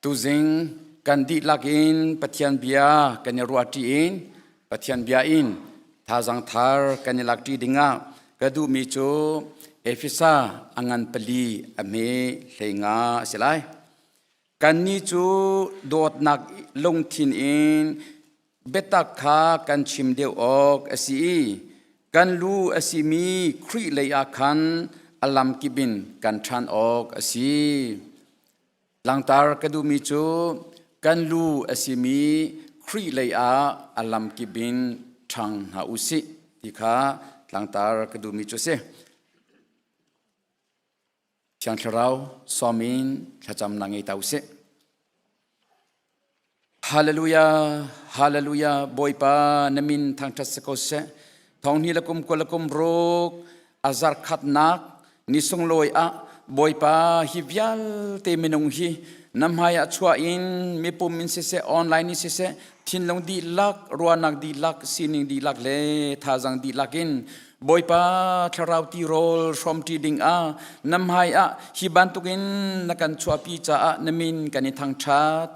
ตูซิงกันดีลักอินปะเทียนเบียกันยรัวตีอินปะเทียนเบียอินทาจังทาร์กันยลักตีดิงะกระดูมีโจเอฟิซาอังันปลีอเมเลงาสิไลกันนี้จูโดดนักลงทินอินเบตักขากันชิมเดียวออกอสีกันลูอสีมีครีเลยอาคันอลัมกิบินกันทันออกอสีหลังตารกระดูมีจูกันลูอสีมีครีเลยอาอลัมกิบินทังหาอุสิที่ขาหลังตารกระดูมีจูเซช่างเราสอมินขจำนางไอตาอุเซฮาเลลูยาฮาเลลูยาบอยปานมินทางทัศกเสทองนี้ละกุมกละกุมโรกอาซาร์ขัดนักนิสงลอยอะบอยปาฮิวิลเตมินงฮีนำหายชัวอินมีปุ่มมินเสออนไลน์นิเสทินลงดีลักรัวนักดีลักซินิงดีลักเลทาจังดีลักอินบอยปาทราวตีโรลชมทีดิงอานำหายฮิบันตุกินนักันชัวปีจ้านมินกันในทางชาติ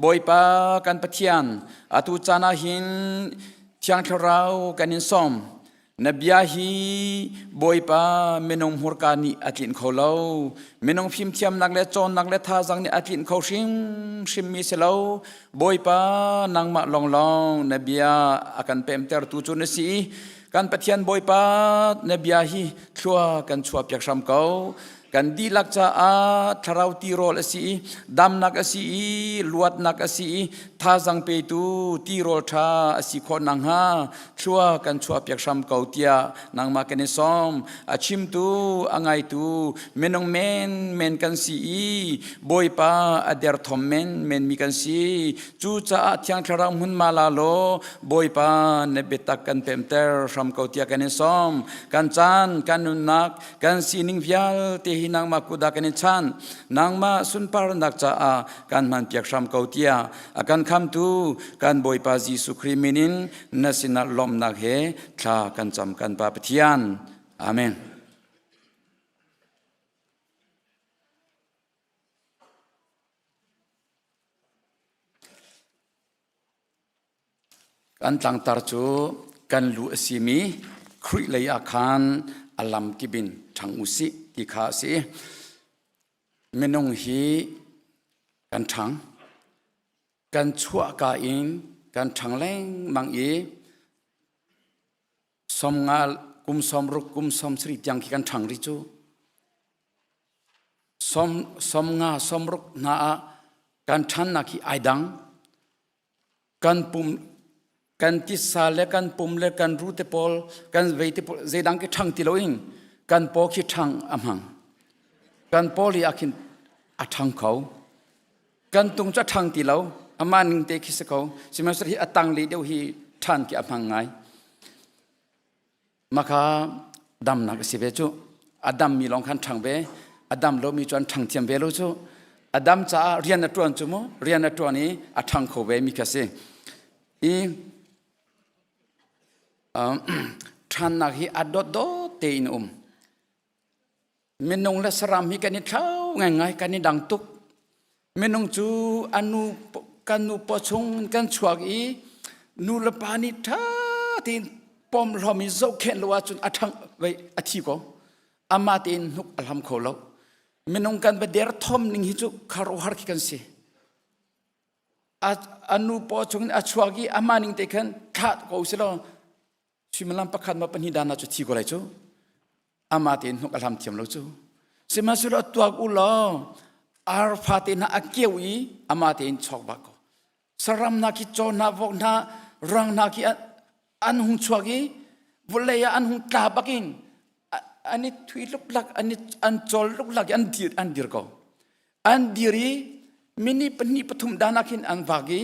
บอยปากันปะเทียนอาตุจานาหินเทียงทราวกันนินซอมนบียาฮีบอยปาเมนงหัวกานีอาทินเขาเล่าเมนงพิมเทียมนักเล่จอนนักเล่ท่าจังนี่อาทินเขาชิมมีเสลาบอยปานางมาลองนบียาอากันเปมเตอร์ตูจุนสีกันปะเทียนบอยปานบียาฮีชัวกันชัวเปียกชามเขากันดีลักจ้าทาราวตีโรลสีดำนักสีลวดนักสีท่าจังเปตูตีโรลท่าสีคนนังฮาชัวกันชัวเปียกชามเกาเตียนางมากันในซอมอาชิมตูอ่างไอตูเมนงเมนกันสีบอยปาอเดร์ทอมเมนมีกันสีจูจ้าที่ยังทาราวมุนมาลาโลบอยปาเนเบตักกันเปมเตอร์ชามเกาเตียกันในซอมกันจานกันนุนักกันสีนิงวิลเตนางมากุดากันชันนางมาสุนปารนักจ้ากันมันเปียกชามเกาเตียอาการคำตูกันบอยปาจีสุครีมินินนัสินาลมนักเฮชากันจำกันปาปเทียนอาเมนกันตั้งตาจูกันลูสิมีคริเลยอาคารอลัมกิบินทางอุสิที่ขาสิเมนงฮีกันทังกันชั่วกาอินกันทังแรงมังอีสมงากุมสมรุกกุมสมสริยังที่กันทังริจูสมงาสมรุกนากันทันนักที่ไอดังกันปุ่มกันติสาเลกันปุ่มเลกันรูเตปอลกันเวทปอลเจดังที่ทังติโลอิงกันปอคิทังอำหังกันปอลีอาคินอาทังเขากันตุงจะทังติเราอามานิงเตคิสเขาสิมาสรีอาตังลีเดียวฮีทันที่อำหังไงมาคาดำนักสิเบจูอาดัมมีลองคันทังเบอาดัมโลมีจวนทังเทียมเบโลจูอาดัมจะเรียนนัตวนจูโมเรียนนัตวนนี้อาทังเขาเบมีแค่สิทันนักฮีอาดดเตอินเมนงและสรามฮีกันนี่เท่าง่ายๆกันนี่ดังตุกเมนงจูอนุกันนุปชงกันชวกอีนูละปานิท่าที่ปอมเรามีโจเคนลัวจนอาทังไว้อาทิก็อามาตินนุกอัลฮัมโคลเมนงกันไปเดร์ทอมนิงฮิจุคารุฮาร์กิกันสิอนุปชงอาชวกีอามานิงเตกันทัดก็อุสลชิมลัมปักขันมาปนิดานาจุที่ก็ไรจูอามาตินนุกอัลฮัมเทียมเราจูเสมาสุดตัวกุล อาร์ฟาเตนะอาเกียวอีอามาเตนชอกบากสรำนาคิโจนาบอกนารังนาคิอันหุงชวกีบุเลยอันหุงตาบักินอันนี้ทวีลุกลักอันนี้อันจอลลุกลักอันดีร์ก็อันดีรีมินิปนิปทุมดานาคินอันวากี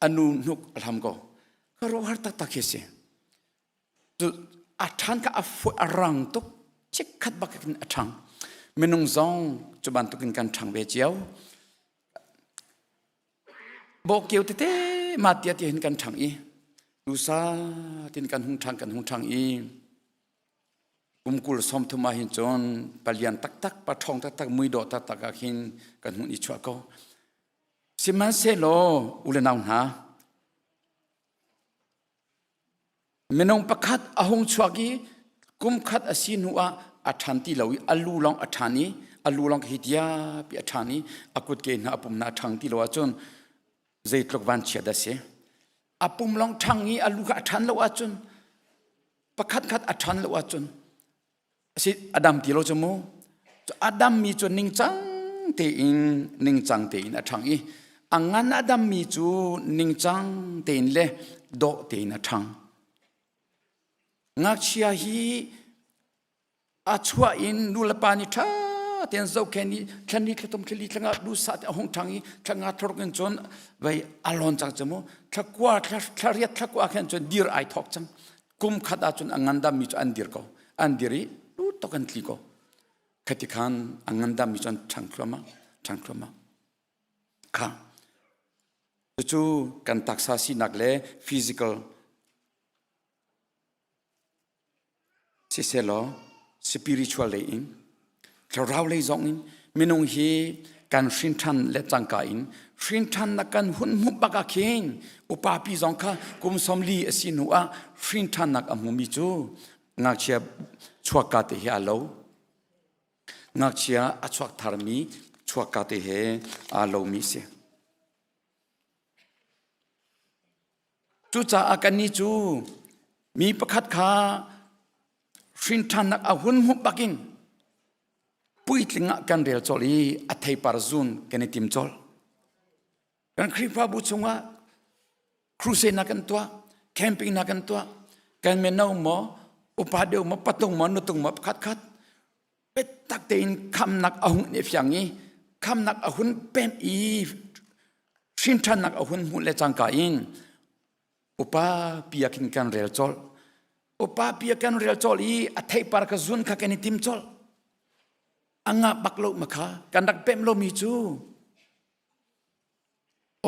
อันนูนุกลำก็ก็รู้หัดตักเสียจุดอัฐานก็อัฟอรังตุกเช็คขัดบักกินอัฐานเมนุงซองจุบันตุกินกันทางเบเจียวบอกเกี่ยวเต้มาเตียเห็นกันทางอีดูซาตินกันหุงทางอีกุมกุลสมทุมาหินจนปลียนตักปะทองตักมือดอตักหินกันหุงอิชัวก็สิมันเซโลอุเลนาวนาเมนงประคัดอาหงชัวกีกุมคัดอาศินัวอัฐานที่เราอัลลูลองอัฐานีอัลลูลองฮิตยาปีอัฐานีอากุดเกณฑ์อาปุ่มนาทางที่เราจนใจตกวันเชียดเสียอาปุ่มลองทางนี้อัลลูกอัฐานเราจนประคัดอัฐานเราจนสิอดัมที่เราจะมูอดัมมีจนนิ่งจังเตอินนิ่งจังเตอินอัฐานนี้อังงั้นอดัมมีจูนิ่งจังเตอินเล่โดเตอินอัฐานงักเชียฮีอาชัวอินดูลปานิท่าเตียนเจ้าแค่นี้แค่นี้แค่ต้มแค่นี้ทั้งดูสัตว์หงทางนี้ทั้งทรกันจนไปอารมณ์จังจมูกทั้งกว่าทั้งเรียดทั้งกว่าแค่จนดีร์ไอทอกจังกุมขัดจนอังกันดามีจนอันดีร์ก็อันดีรีดูตกันทีก็ขัดขันอังกันดามีจนทั้งครมาค่ะจู่กันตักษาสินักเล่ฟิสิกอลสิเซโลspiritual inเราเลยจงอินมินงฮีการชินทันและจังกาอินชินทันนักการหุ่นมุบบักเคนอุปาปีจงค่ะกุมสมลีสินัวชินทันนักอมุมิจูงักเชียชัวกาเตเฮอาโลงักเชียอชวกธารมีชัวกาเตเฮอาโลมิเสจูจ่าอาการนี้จูมีประคัดขาชินทันนักอาหุ่นมุบบักินปุยติงกันเรียลจอลีอัฐิปาร์ซุนกันติมจอลกันคริปาบุชงว่าครูเซนักันตัวแคมปิ้งนักันตัวกันเมนเอาหมออุปาเดียวหมอปะตงหมอนุตงหมอคัดเป็ดตักเตนคำนักอาหุ่นเนี่ยอย่างนี้คำนักอาหุ่นเป็นอีชินทันนักอาหุ่นหุ่นเลจังกาอินอุปาปียกินกันเรียลจอลอุปาปียกันเรียลจอลีอัฐิปาร์กซุนข้ากันติมจอลangak baklo maka kandak pem lo micu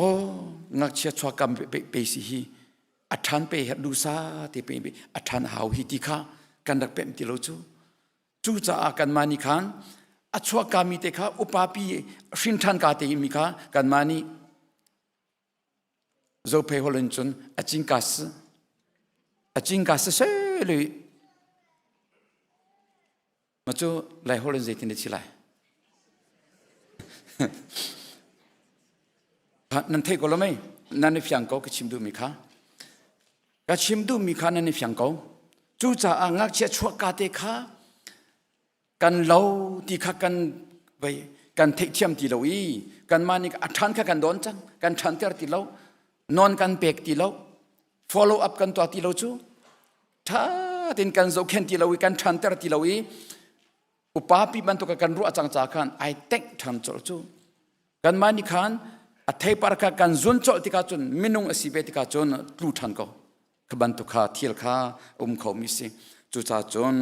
oh ngak chia chwa kam pe si hi athan pe du sa ti pe athan hau hi ti kha kandak pem ti lo chu cha akan mani khan achwa kami te kha upapi shin than ka te mi kha kan mani zo pe holen chun achin kas se leมาจู่ไล่ฮอลเลนเซตินเดชิไลนั่นเทกอลไม่นั่นในฝั่งเขาก็ชิมดูมีค่ะก็ชิมดูมีค่ะนั่นในฝั่งเขาจู่จ่าอ่างงักเชี่ยชัวกาเตค่ะกันเล่าที่ค่ะกันไปกันเทเทียมที่เราอีกันมานี่อัฐานค่ะกันโดนจังกันชันเตอร์ที่เรานอนกันเปกที่เรา follow up กันตัวที่เราจู่ถ้าตินกันโจเคนที่เราอีกันชันเตอร์ที่เราอีอุปาปีมันตุกกันรู้อาจังจากกันไอเต็กทำจอลจูกันมานิคันอัฐิปาร์กกันจุนจอลติกาจุนมินุงอสิเบติกาจุนลูทันก็ขบันตุกาเทียลคาเขามิสิจูจ่าจุน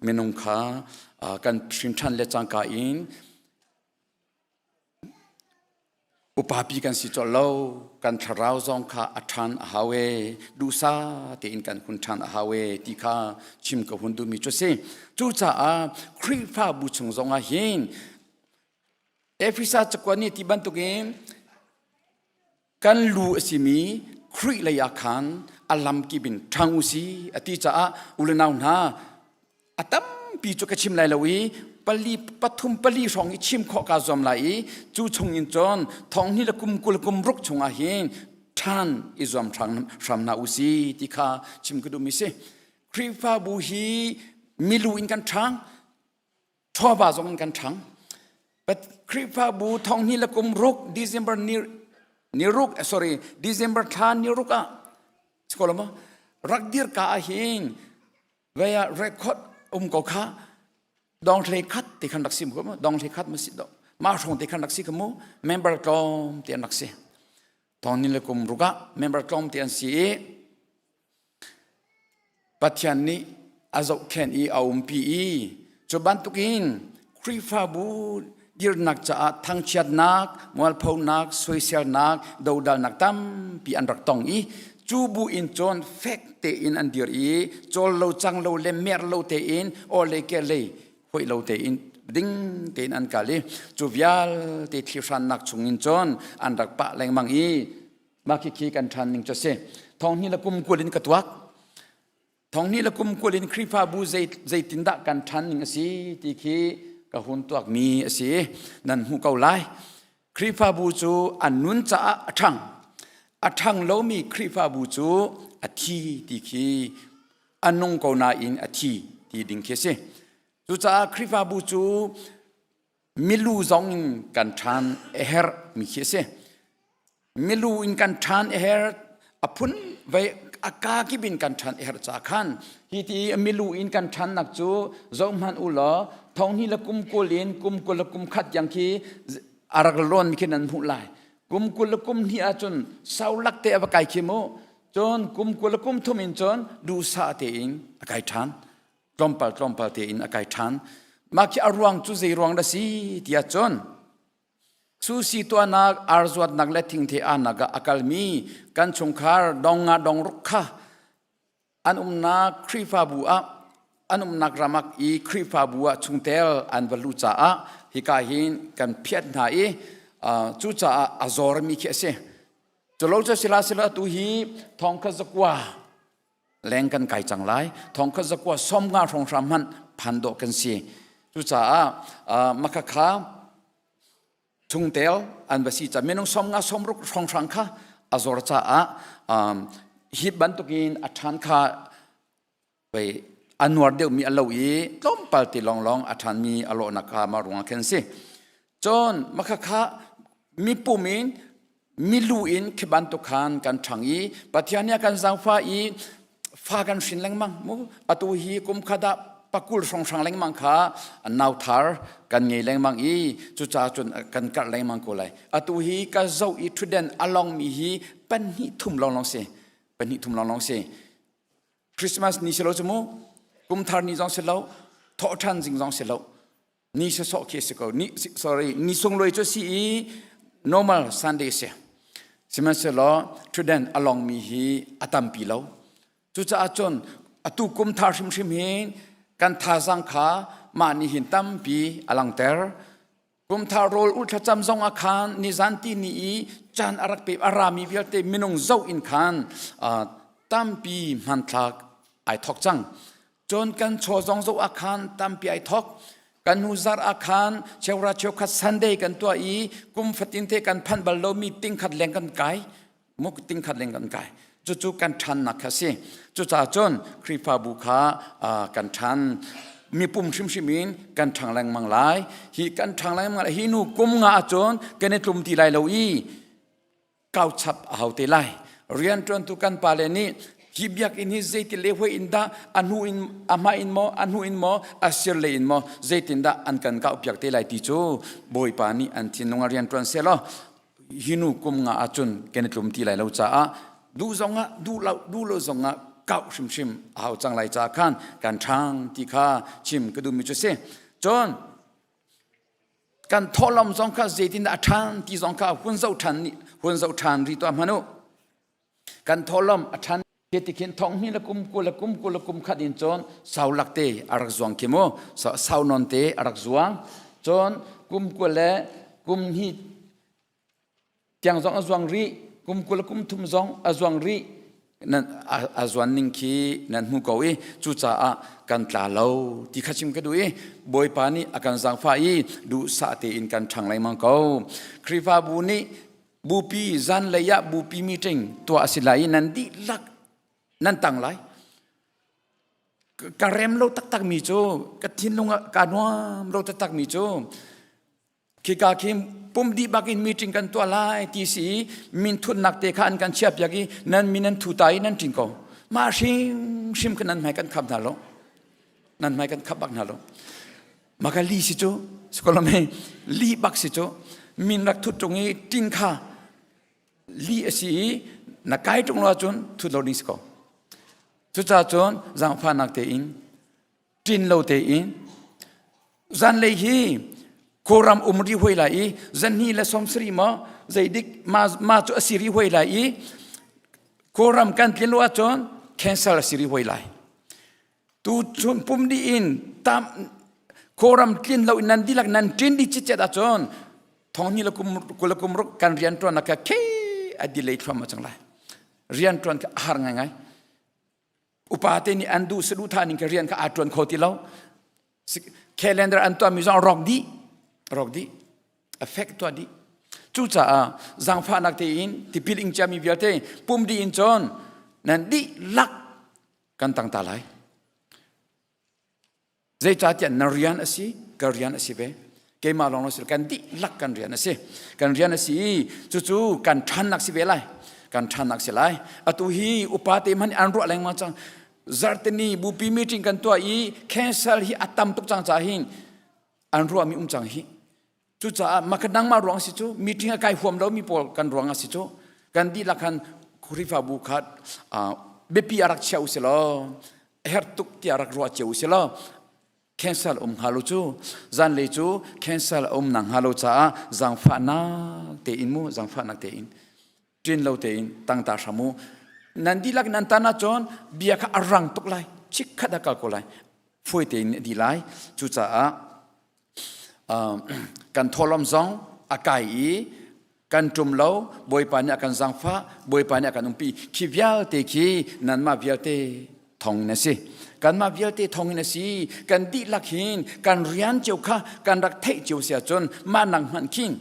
มินุงคากันชินทันเลจังกาอินอุปาปีกันสิจอลโลกันทราวจงคาอัฐานฮาเวดูซาเตอินกันคุณทันฮาเวติคาชิมกับหุ่นดูมิจุเซจูจ่าคริฟ้าบุชงจงอาหินเอฟิซาจักวานี่ที่บันตุเกมกันลูสิมีคริเลยอาคันอัลลัมกิบินทางอุซีอติจ่าอุลนาวนาอัตัมปีจุกชิมไลลาวีปลีปฐุมปลีสองอิชิมข้อกาจอมไลจูชงอินจอนทองนี่ละกุมกุลกุมรุกชงอาหินท่านอิจอมทางชามนาอุซีติคาชิมกุดุมิเซคริฟ้าบุฮีมิลูอินกันทางชอบบาจงกันทาง but คริฟาบูทองนี่ละกุมรุก December นี่รุก sorry December ทานนี่รุกอ่ะสกอลมารักเดียร์กาเฮงเวียเรคคอร์ดก็ข้าดองเลขัดที่ขันดักซิมก็มั้ดองเลขัดมาสิดอกมาส่งที่ขันดักซิก็มั้เมมเบอร์กลอมที่อันดักซิทองนี่ละกุมรุกอ่ะเมมเบอร์กลอมที่อันซีปัจจัยนี้อาจจะแค่นี้เอาปีจุบันตุกินคริฟาบูดีร์นักจะทั้งเชียดนักมวลพาวนักสวยเสียนักดาวดานักตั้มปีอันรักตองจูบูอินจอนเฟกเตอินอันเดียร์จอลเราจังเราเลเมร์เราเตอินโอเลเกเลหอยเราเตอินดิ้งเตอินอันกาลีจูวิอาลเตทิรันนักชงอินจอนอันรักปะแรงมังมาคิดกันทันนิงจะเสทองนี้ละกุมกุลินกตวักทองนี้ละกุมกุลินคริฟาบูใจตินดะกันทันนิงสิที่คีกะหุนตัวมีสินั่นหูเกาไลคริฟาบูจูอันนุนจะอัทังเรามีคริฟาบูจูอัทีที่คีอันนงเกานาอินอัทีที่ดิ่งเคสิจูจะคริฟาบูจูมิลูซองกันทันเอเฮร์มีเคสิมิลูอินกันทันเอเฮร์อพุนไว้อากากิบินกันทันเอเฮร์จากขันฮีที่มิลูอินกันทันนักจูจงมันอุลาทองนี้ละกุมกุลินกุมกุลกุมขัดยังคีอารักลอนมีแค่นั้นหุ่นลายกุมกุลกุมนี่อาจนสาวลักเตะอวกายขี้โมจนกุมกุลกุมทุมินจนดูสาเตอินอากายทันตรอมปัลเตอินอากายทันมาคิอารวงจุเจรวงดสีที่อาจนสุสีตัวนักอาร์จวดนักเลทิงเทอานักอากาลมีกันชงคาร์ดองงาดองรุกค่ะอันนักคริฟาบัวอันนักรามักคริฟาบัวชุงเตลอันวลูจ่าฮิกาหินกันเพียรหายจูจ่าอาซอร์มีเขเสจะเล่าจะสิลาตูฮีทองขจักว่าแรงกันไก่จังไรทองขจักว่าสมงาทองสามันพันดอกกันสีจูจ่ามักขาชุงเตลอันบสิจะไม่น้องสมงาสมรุกทองสังค่ะอาซอร์จ่าฮิบันตุกินอัฐานค่ะไปอันวดเดียวมีอโลอีต้มปัลติลองอัฐานมีอโลนักมารุงกันสิจนมักขามีปุ่มินมีลูอินขบันตุคานกันทังปัจจัยนี้กันสังฟ้ากันสินแรงมังมุปตุฮีกุมขดาปักกุลสองสังแรงมังขานาวทาร์กันเงยแรงมังจุจ่าจนกันกัดแรงมังกูเลยอตุฮีกันเจ้าทุเดนอลองมีฮีเป็นหิทุ่มลองเสียเป็นหิทุ่มลองเสียคริสต์มาสนี่เสร็จแล้วกุมทาร์นี่จงเสร็จแล้วทอทันจิงจงเสร็จแล้วนี่จะสอบเคสก็นี่ sorry นี่ส่งเลยจะสิ normal Sunday เสียสิมันเสร็จแล้วทุเดนอลองมีฮีอัตัมปีแล้วจุจ่าจนอตุกุมทาร์ชิมเห็นกันทาสังขามานี่หินตัมปีอลังเตอร์กุมทาร์โรลอุลทจำจงอาคารนิจันตีนี่จันอารักเปอารามีเวลเตมินงเจ้าอินคานตัมปีมันทักไอทอกจังจนกันโชว์จงเจ้าอาคารตัมปีไอทอกกันหูซาร์อาคารเชวราเชวขัดซันเดย์กันตัวกุมฟัดตินเทกันพันบาลโลมีติงขัดแรงกันไกมุกติงขัดแรงกันไกจู่ๆกันทันนักสิจู่จ่าจนคริฟาบุคากันทันมีปุ่มชิมินกันทางแรงมังไลฮีกันทางแรงมังไลฮีนูกุมงาจนกันในตุ่มตีไลเราก้าวชับเอาเตไลเรียนจนตุกันปาเลนี้ฮิบยักอินฮิเจติเลวอินดาอันหูอินอามาอินโมอันหูอินโมอาเซเลอินโมเจตินดาอันกันก้าวยักเตไลติโจบอยปานีอันที่นงเรียนจนเสร็จแล้วฮีนูกุมงาจนกันในตุ่มตีไลเราจ้าดูซงะดูโลซงะเก่าชิมเอาจังไรจากขันการทางที่ข้าชิมก็ดูมิจุเสจนการทอลมซงข้าเจตินดาทานที่ซงข้าหุ่นเจ้าทานริตัวมนุการทอลมทานเกติขินทองนี่ละกุมขัดอินจนสาวลักเตอารักจวงเขโมสาวนอนเตอารักจวงจนกุมกุลกุมฮีเตียงจงจวงรีกุมทุ่มจงจวงรีนั่นจวนนิงคีนั่นหูเกาจู่จ่ากันตาเลาที่ข้าชิมก็ดูบอยปานีอาการสังฟ้าดูสาเตอินกันทางไรมังเกาคริฟาบูนีบูปีจันเลยะบูปีมีจริงตัวสิไลนันดีลักนั่นต่างไรการเรมเราตักมีโจกระทินลงการว่าเราตักมีโจ คิกาคิมปุ่มดีบักินมีจริงกันตัวลายที่สีมินทุนนักเตะขันกันเชียบยากีนั้นมินันทุตายนั้นจริงก็มาชิมกันนั้นไม่กันขับนาโลนั้นไม่กันขับบักนาโลมากันลีสิโจสกอลเมลีบักสิโจมินรักทุตรงนี้จริงค่ะลีสีนักไก่ตรงนั้นจนทุตโลนิสก็ทุจ้าจนจังฟ้านักเตอินจินโลเตอินจันเลยฮีโครัมอุมรีหวยไหลจันนี่และสมสรีมาใจดิกมาจุอสิริหวยไหลโครัมกันเปลี่ยนว่าจนแคนเซลอสิริหวยไหลตูจนปุ่มดีอินตามโครัมเปลี่ยนเรานันดีลักนันจินดิจิตจัดจนท้องนี้ละกุมรุกการเรียนตัวนักเคอดีเลยทำมาจังไรเรียนตัวนักหาง่ายอุปาเทนี่อันดูสะดุทานิกเรียนกับอาจวนโคติเราแคลนเดอร์อันตัวมีจงรอกดีเอฟเฟกตัวดีจู่จ้าจังฟ้านักเตอินที่พิลิงจามีเบียเตปุ่มดีอินจอนนั่นดีลักกันตั้งตาไหลใจจ่าเตียนนเรียนสิการเรียนสิเบเกมาลองเราสิกันดีลักกันเรียนสิกันเรียนสิจู่กันทันนักสิเบไลกันทันนักสิไลอตุฮีอุปาเตมันอันรู้อะไรมาจังZartani bupi meeting kan tua I cancel hi atam tuk chang cha hin an ro mi chang hi chu cha makadang ma rong si chu meeting a kai huam lo mi pol kan rong a si chu kan di lakhan khurifa bu khat bepi arak chau se lo her tuk ti arak ro chau se lo cancel halu chu zan le chu cancel nang halu cha zang fa na te in mu zang fa na te in tin lo te in tang ta samuนันดีลักนันตานาจอนเบียกอรังตุกไลชิกขัดกัลโกไลฟุยเตนดีไลจูจ่ากันทอลมซองอากาศกันจุมเลาบอยปานี่กันจังฟ้าบอยปานี่กันอุปีขีวิลเตคีนันมาวิลเตทองเนสิกันมาวิลเตทองเนสิกันดีลักหินกันเรียนเจ้าข้ากันรักเทเจ้าเสียจนมานังหันคิง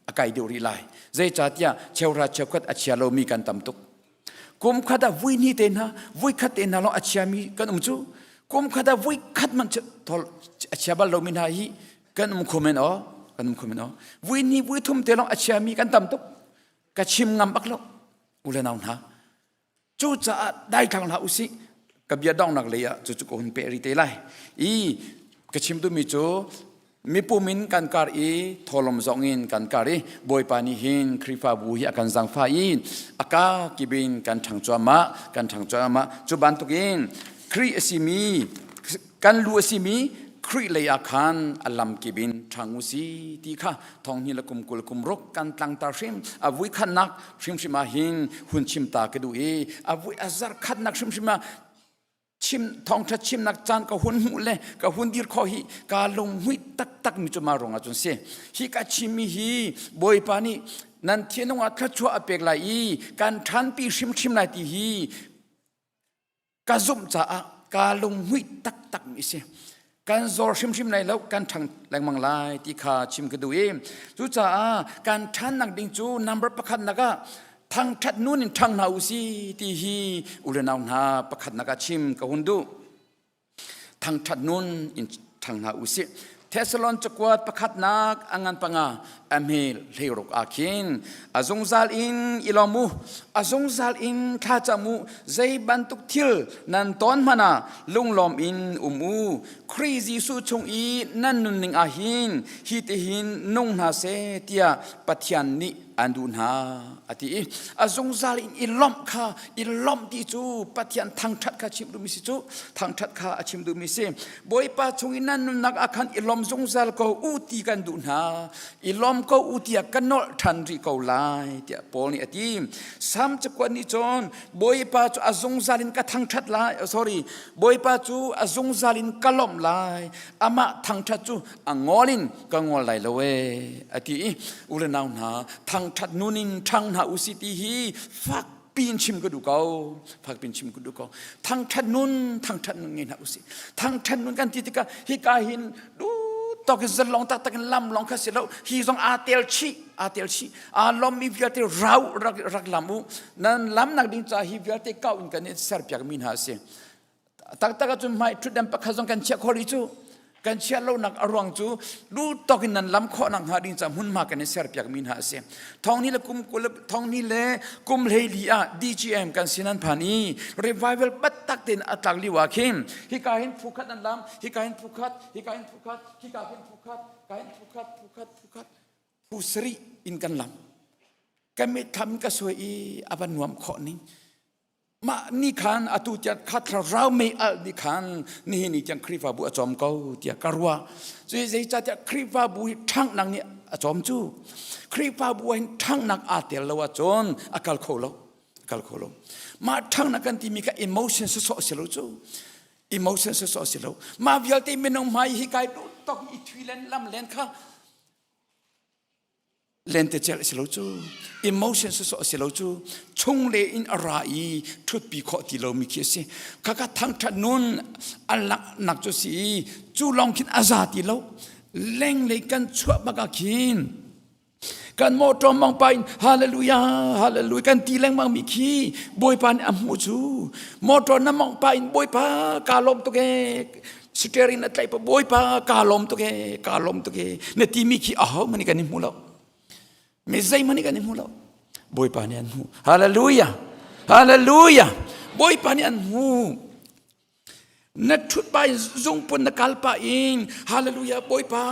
อากาศเดียวรีไลใจจ่าเตียเชวราเชวกัดอาเชียโลมีกันตำตุกกุมขัดวุ้ยนี่เตนะวุ้ยขัดเตนะเราอาชีพมีกันจูกุมขัดวุ้ยขัดมันจะทอลอาชีพเรามีนาฮีกันคอมเมนต์กันคอมเมนต์วุ้ยนี่วุ้ยทุ่มเตเราอาชีพมีกันตำตุกกันชิมงำบักเราอุเลนเอาหนาจูจะได้ทางเราอุสิกับยาดองนักเลยอะจู่ๆก็หุ่นเปรีเตไลกันชิมตัวมีจูมีปูมินกันการทอลมซองอินกันการบอยปานิหินคริฟาบูฮิกันจังฟ้าอินอากากิบินกันทางจวมะจุบันตุกินคริสิมีกันลูสิมีคริเลยอาคันอัลลัมกิบินทางอุสีตีค่ะทองฮิลกุมกุลกุมรกกันตังตาชิมอวุยขันนักชิมมาหินหุ่นชิมตากระดูอวุยอาซาร์ขันนักชิมมาชิมทองทัดชิมนักจานกับหุ่นหูเล่กับหุ่นดีร์คอฮีกาลงหุยตักมีจุมารองอาจนเสียฮีกาชิมีฮีบอยปานีนันเทียนวัดทัดชัวอเปกไลการทันปีชิมไลตีฮีกาซุมจ่ากาลงหุยตักมีเสียการจอชิมไลแล้วการทางแรงมังไลตีขาชิมกระดูจู่จ่าการทันนักดิ่งจูนัมเบอร์ประคันนักทางทัดนู่นทางนาอุสีที่ฮีอุเลนาวนาประคัดนักชิมกับหุ่นดูทางทัดนู่นทางนาอุสีเทสลอนจักรวรรดิประคัดนักอังันปังอาอเมลเลรกอาคินอาจงซาลอินอิลามูอาจงซาลอินข้าจามูใจบันทุกทิลนันตอนมานาลุงลอมอินมูครีจีสุชงอีนันนุนนิงอาหินฮิตหินนงนาเซเตียปัทยันนิอันดูนาอธิอาจงซาลินอิลอมข้าอิลอมที่จูปัทยันทางทัดข้าชิมดูมิสิจูทางทัดข้าชิมดูมิสิบอยป้าชงอินันนุนนักอาคันอิลอมจงซาลก็อุติกันดูนาอิลอมก็อุติกันนอทันรีก็ไล่เดียปอนี่อธิสามจักวันนี้จนบอยป้าจูอาจงซาลินก็ทางทัดไล่sorry บอยป้าจูอาจงซาลินก็ล้อมไล่อามาทางทัดจูอ่างอลินก็งอไล่ละเวอธิอุเลนาวนาทางทัดนูนินทางนาอุสิตีฮีฟักปีนชิมก็ดูเขาฟักปีนชิมก็ดูเขาทางทัดนุนไงนาอุสิทางทัดนุนกันที่ติกาฮิกาหินดูตอกจะลองตักกันลำลองข้าเสร็จแล้วฮีซองอาเตลชีลอมมีวิญญาณเรารักลำมูนั้นลำนักดิ้งจ่าฮีวิญญาณเก่าอินกันเนี่ยเสิร์ฟจากมินหาเสียตักกันจนไม่ทุดเดมปักขจงกันเชียร์คอริจู กันเชียเราหนักอรวงจูรู้ตอกินนั้นล้ำข้อนังหาดินจำหุ่นมากันในเสียร์เปียกมินหาเสียท้องนี้ละกุมกุลท้องนี้เลยกุมเฮลีอาDGM กันสินันพานี revival บัดตักเต็นอัตลักลิวาคิมฮิกาเห็นผูกขัดนั้นล้ำฮิกาเห็นผูกขัดฮิกาเห็นผูกขัดฮิกาเห็นผูกขัดกาเห็นผูกขัดผูกขัดผูกขัดผู้สรีอินกันล้ำกันไม่ทำก็สวยอาบันนวมข้อนี้มานี่ขันอตุจัดขัดเราไม่อัลนี่ขันนี่จังครีฟาบุอจอมเก้าเตียกรัวจะจะครีฟาบุทั้งนังนี่อจอมจูครีฟาบุทั้งนักอาเตียลว่าจนอากาลโคโลมาทั้งนักกันที่มีกับ emotion สอเสลจู emotion สอเสลมาวิลที่ไม่น้องไม่ฮิกายดูตอกอีทวีเลนลำเลนค่ะเลนเตเจลสิโลจู emotion สอสิโลจูชงเลอินอะไรทุบปีขอที่เรามีเขียนสิข้าก็ทั้งถนนอัลลักนักจุสีจูลองคิดอาซาติเราเล่งเลยกันชั่วบักคินกันโมตรมองไปฮาเลลูยาฮาเลลูยากันตีแรงมังมีขี้บอยปานอัมมูจูโมตรน้ำมองไปบอยปากาลมตัวเกสเตอรินอะไรปะบอยปากาลมตัวเกเนี่ยที่มีขี้อ้าวมันนี่กันนี่มูเราไม่ใช่มันนี่กันนี่มูเราบอยปานี่อันมูฮาเลลูยาบอยปานี่อันมูนัดชุดไปจงปุ่นนักกาลปะอิงฮาเลลูยาบอยปา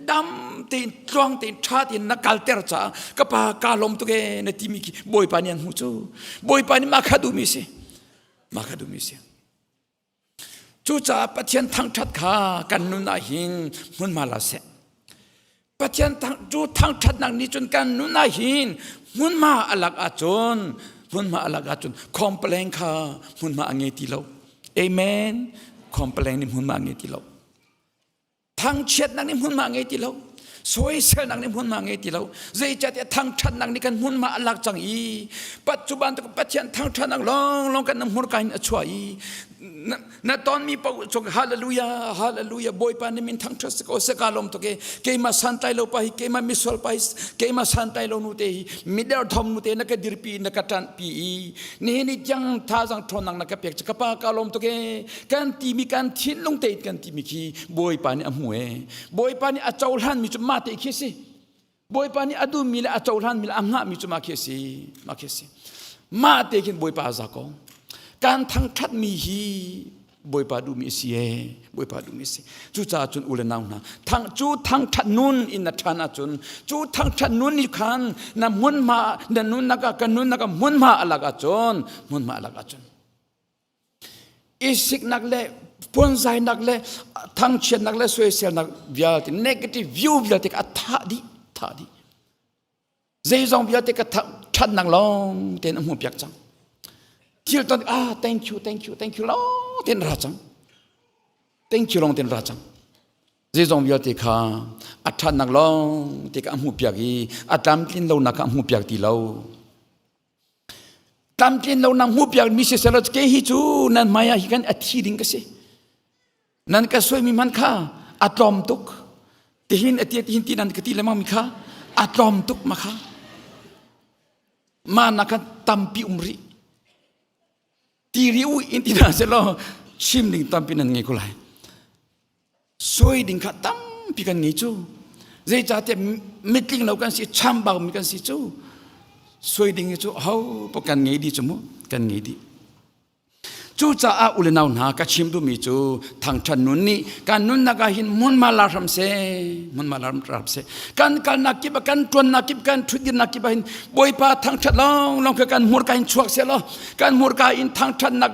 ดำตีนตรองตีนชาตีนนักกาลเตอร์จ้าก็ปากาลมตัวเกเนี่ยที่มีขี้บอยปานี่อันมูจูบอยปานี่มาคาดูมิสิจูจ่าปัจจัยทั้งชัดขากันนุนาหินมันมาลาเสปัจจัยจูทั้งชัดนังนี้จนกันนุนาหินมันมาอลักอาจนคอมเพลงขามันมาอังเงติโลเอเมนคอมเพลงนี่มันมาอังเงติโลทั้งเช็ดนังนี่มันมาอังเงติโลสวยเสนังนี่มันมาอังเงติโลใจจัดทั้งชัดนังนี่กันมันมาอลักจังอีปัจจุบันตัวปัจจัยทั้งชัดนังลองกันน้ำมันกันช่วยณตอนมีปจงฮาเลลูยาบอยปานิมินทั้งทศก็สกาลมตัวเกมาสันไตโลไปเกมามิสวลไปเกมาสันไตโลนุเตมิเดอร์ทอมนุเตนักดิรปีนักตันปีนี่จังท่าจังทนนังนักเปียกจักปากาลมตัวกันที่มีการทิ้งลงเตกันที่มีขี้บอยปานิอมวยบอยปานิอาจารย์มีจุมาเตคิสิบอยปานิอดูมีละอาจารย์มีละอังหะมีจุมาคิสิมาเตกินบอยปาจากองการทั้งชัดมีฮีบอยปาดูมิเสียจูจ่าจุนอุลนาวนะทั้งจูทั้งชัดนุนอินนัทนาจุนจูทั้งชัดนุนนี่ขันนำมุนมาเดนุนนักกันนุนนักมุนมาอลักจุนอิสิกนักเล่ปนใจนักเล่ทั้งเชียนนักเล่สวยเสียนักวิาติเนกาทีฟวิววิาติกท่าดีใจจงวิาติกชัดนักลองเต็นอมุเปียกจังที่ตอนthank you ล้อเต็นราจัง thank you ลองเต็นราจังเจ้าจงวิจารณ์ข้าอัฐนักลองที่กับหูเปียกีอัฐตำลินเรานักหูเปียกตีเราตำลินเรานักหูเปียกมิเสสเราจะเกี่ยฮิจูนั่นมายาฮิกันอัฐีดิ้งก็สินั่นก็สวยมีมันข้าอัฐลมตุกที่หินอัฐีที่นั่นก็ที่เลมังมีข้าอัฐลมตุกมาข้ามานักตำปีอุมรีtiriu intina selo chim ding tam pinan ngai kulai soi ding kha tam pikan ngai chu zai cha te meeting lo kan si chamba mi kan si chu soi ding chu hau pakan ngai di chu mo kan ngai di chu cha a ulenau na ka chim du mi chu thang than nun ni kan nun na ka hin mun ma la ram se kan nakip kan tuan nakip kan thudin nakip hin boi pa thang that long kan mur ka hin chuak se lo kan mur ka in thang that nak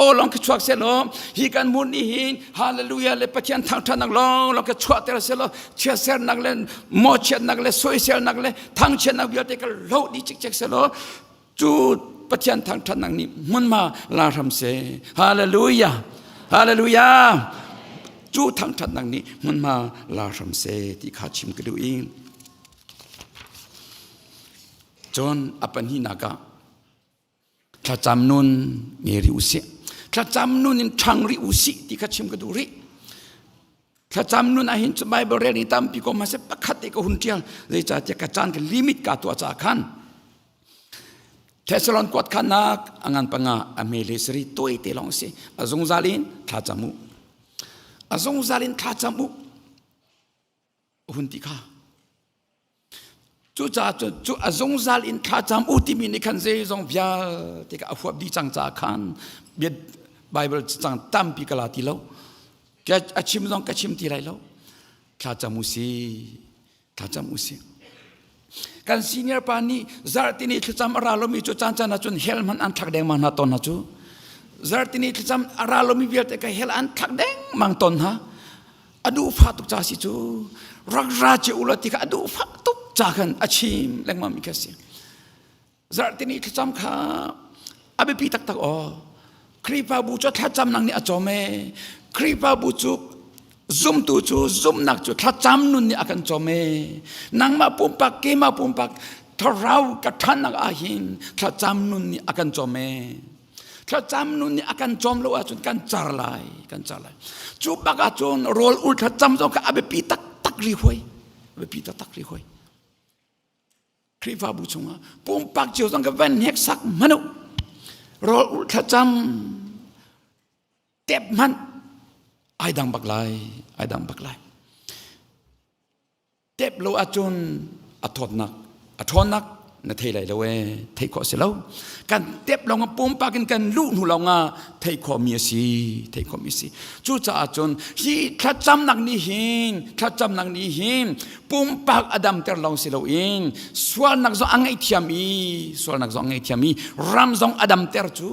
o long ka chuak se lo hi kan mun ni hin hallelujah le pachian thang that nak long ka chuak ter se lo che ser nak le mo che nak le soi ser nak le thang che nak bia te ka lo di chik chik se lo chuปัจจัยทางท่านนังนี้มันมาลาทำเสฮาเลลูยาจูทางท่านนังนี้มันมาลาทำเสที่ข้าชิมกระดูอิงจนอปันหินากะถ้าจำนุนเงริอุสิถ้าจำนุนทางริอุสิที่ข้าชิมกระดูริถ้าจำนุนอาหินสมัยบริเวณตามปีก็มาเสปะขัดเอกหุ่นเทียนเลยจะกระจานกันลิมิตกาตัวจากขันเทสลอนกวดขันนักอังันปังอาเมเลสรีตัวเตลองสิอาจงซาลินท่าจมู azong zalin tha chamu hunti kha chu cha chu azong zalin tha chamu ti mi ni khan ze zong bia te ka afuap di chang cha khan biet bible chang tam pi kala ti lo ka achim zong ka chim ti lai lo tha chamu si kan senior pani zartini thcham aralomi chu chan chan chun helman an thak deng man ha ton ha chu zartini thcham aralomi biate ka hel an thak deng mang ton ha adu pha tuk cha si chu rak ra che ulati ka adu pha tuk cha khan achim leng ma mi ka si zartini thcham kha abe pi tak tak o kripa bu cho thcham nang ni achome kripa bu chu zoom tu chu zoom nak chu thacham nun ni akan chome nang ma pumpak ke ma pumpak tharau ka thanak a hin thacham nun ni akan chome thacham nun ni akan chom lo a chun kan char lai chu baka chon rol ul thacham zo ka abe pi tak tak ri hoi abe pi tak ri hoi kripa bu chunga pumpak chu zong ka van hek sak manu rol ul thacham tep man ai dang baklai tep lo achun athon nak na thei lai lowe thei kho se lo kan tep lo nga pum pa kan lu nu lo nga thei kho mi si chu cha achun hi thacham nak ni hin pum pa adam ter long se lo in swal nak zo angai thiami ram zong adam ter chu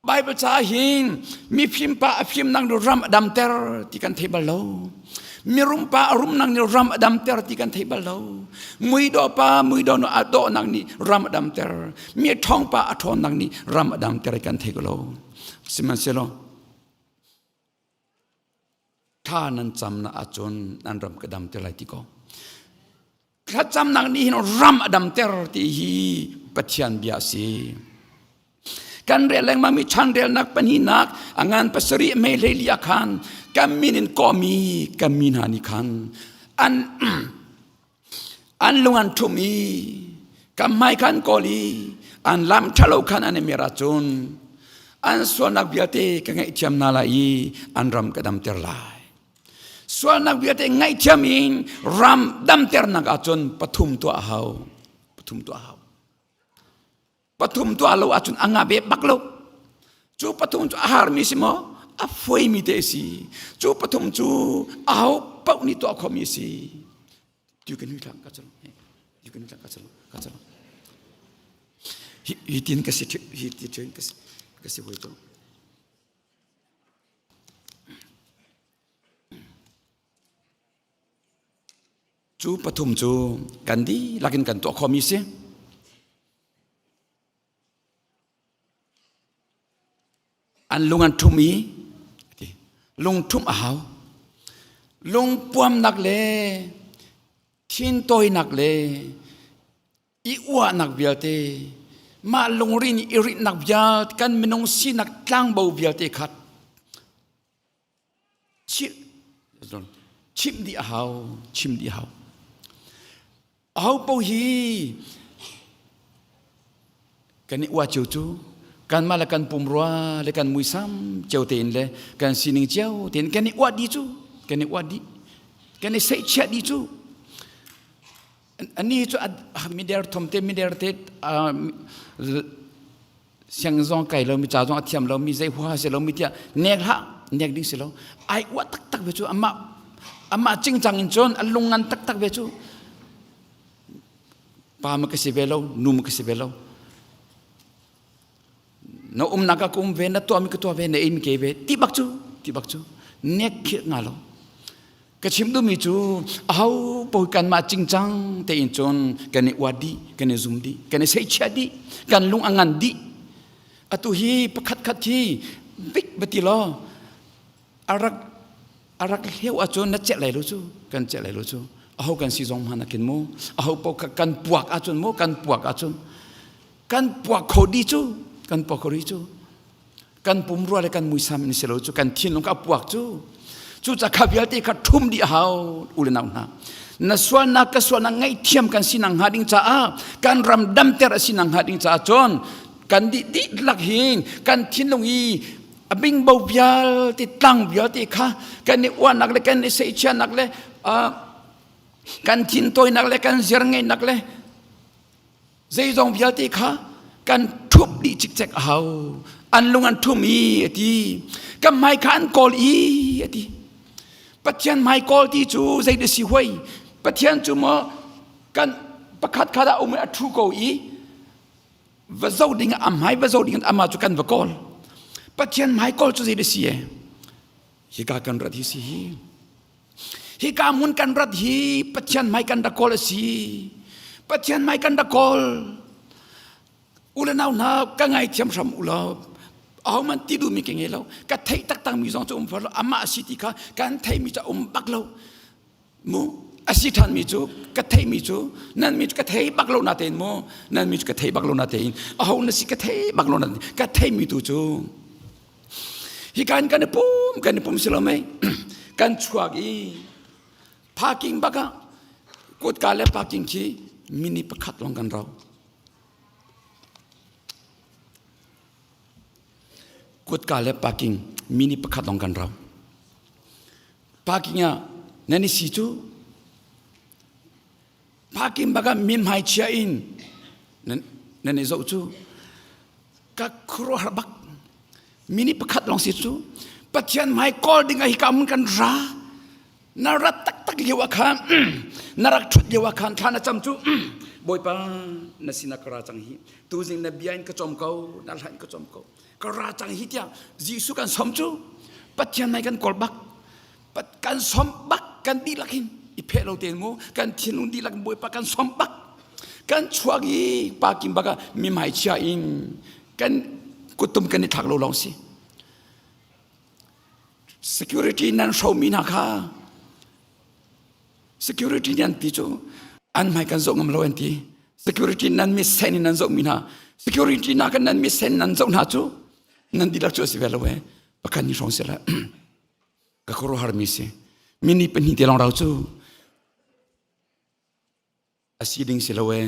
Bible cha hin mi phim pa phim nang do ram adam ter ti kan thebal lo mi rum pa rum nang ni ram adam ter ti kan thebal lo mui do no ado nang ni ram adam ter mi thong pa athon nang ni ram adam ter kan thegalo siman selo tha nan cham na achon nan ram kadam ter lai ti ko kha cham nang ni hin ram adam ter ti hi pathian bia si kan releng mami chandel nak paninak angan pasari me lelia khan kaminin komi kamin hani khan an lungan thumi kamai khan koli an lam thalo khan ane mera chun an sonak biate ka ngai thiam na lai an ram kadam ter lai sonak biate ngai thiamin ram dam ter nak achun pathum to ahau pathum tu alo achun angabe baklo chu pathum chu ahar mi simo a foi mi te si chu pathum chu aho pau ni to kho mi si tu kan wi ka chalo hi tin ka si hi ti chen ka si hoi to chu pathum chu kan di lakin kan to kho mi si an lungan thumi lung thum ahau lung puam nak le thin toy nak le i wa nak biate ma lung rin iri nak bia kan minong si nak tlang bo biate khat chim di ahau ahau po hi kan i wa chu kan malakan pumrua le kan muisam cheu ten le kan sining cheu ten kan ni wadi chu kan ni sei cha di chu ani chu mi der thomte mi der te siang zong kai lo mi cha zong athiam lo mi zai hua se lo mi tia nek ding se lo ai wa tak ve chu ama ching chang in chon alungan tak ve chu pa ma ka se ve lo nu ma ka se ve lo no naka kum ve na to mi ka to ve na im ke ve ti bak chu nek khi ngalo ka chim du mi chu au po kan ma ching chang te in chon kan ni wadi kan ni zum di kan ni sei cha di kan lung angan di atu hi pakhat khat hi big bati lo arak heu a chon na che lai lo chu kan che lai lo chu au kan si zong hana kin mo au po kan puak a chon mo kan puak a chon kan puak khodi chu kan pokori chu kan pumrua le kan muisam ni selo chu kan thin long ka puak chu cha khabial te kha thum di hau ulenaw na swana ka swana ngai thiam kan sinang hading cha a kan ram dam ter sinang hading cha chon kan di lak hin kan thin long i บิงเบาเบียลติดตั้งเบียลติค่ะกันนี่อ้วนนักเลยกันนี่เสียชนักเลยกันทินตัวนักเลยกันเสียงไงนักเลยใจจงเบียลติค่ะกันทุบดีจิกจักเอาอันลุงอันทุ่มอีทีกันไม่ขันกอลอีทีปัจจัยไม่กอลที่จูใจเดสิหวยปัจจัยจูมากันประคัดขาดเอาไม่อัดทุกอีว่าเจ้าดิ่งอัมหายว่าเจ้าดิ่งอัมมาจุกันว่ากอลปัจจัยไม่กอลจูใจเดสิฮิกากันรัดฮิสิฮิกามุนกันรัดฮิปัจจัยไม่กันดักกอลสิปัจจัยไม่กันดักกอลอุลนาวนากังไงเทียมสมุลาเอามันติดูมีเก่งเงากันไทยตักตังมีจงจะฟังอามาสิติค่ะกันไทยมีจะบักเรามูอาศิทันมีจูกันไทยมีจูนั่นมีกันไทยบักเรานาเตนมูนั่นมีกันไทยบักเรานาเตนเอานั่นสิกันไทยบักเรานาเตนกันไทยมีตูจูฮิกันปุ่มสิลาไม่กันชัวกีพากิ้งบักะกดการเล่พากิ้งที่มินิประคัดลงกันเรากดการเล่พากิ้งมินิประคัดลงกันเราพากิ้งอ่ะนั่นนี่สิจูพากิ้งบักะมินหายเชียอินนั่นนี่จูกักครัวบักมินิประคัดลงสิจูปัจจัยไม่กอลดิ่งให้กำกันรานารักตักเลี้ยวขันนารักชุดเลี้ยวขันท่านจำจูบอยปานาสินักราจังฮีตูจิงนบีอันก็จอมเขานาลันก็จอมเขากราจังฮีที่ยิสุกันสมจูปัจจัยไม่กันกอลบักปัจกันสมบักกันดีลักหินอีเพลเราเตียงมูกันทินุนดีลักบอยปากันสมบักกันชัวกีปากิมบักมีหมายเชียอินกันกุตุมกันในทางเราลองสิ security นั้นโชว์มีนะคะ security นั้นที่จูอันไม่กันส่งมาเราเองที่ security นั้นมีเซนนั้นส่งมีนะ security นักนั้นมีเซนนั้นส่งหาจูนั้นดีลักจูสิเวลาเว้ปากนี้ส่งเสร็จแล้วก็ครัวหามีสิมินิเป็นหินที่ลองเราจูอาศิดิงสิละเว้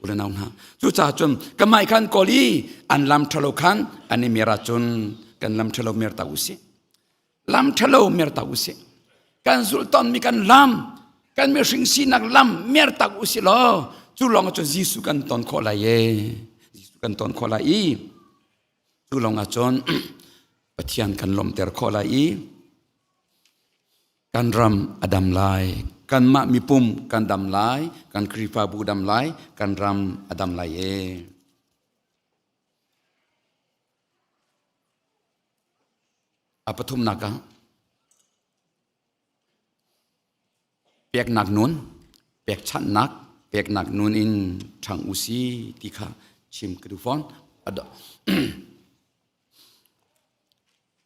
อุลนาวนะจูจ่าจนก็ไม่กันกอลีอันลำทะเลขันอันนี้มีราชนกันลำทะเลเมียตาอุสิลำทะเลเมียตาอุสิกันสุลต่านมีกันลำกันมีสิ่งสินักลำเมียตาอุสิล้อจูลองจนยิสุกันตอนขอลายยิสุกันตอนขอลายจูลองจนปะเทียนกันลมเตอร์ขอลายกันรำอดัมไลกันมะมีปุ่มกันดำไลกันครีฟาบูดำไลกันรำอดัมไลปฐุมนักเปียกหนักนุนเปียกชันนักเปียกหนักนุนอินทางอุซีติค่ะชิมกระดูฟอน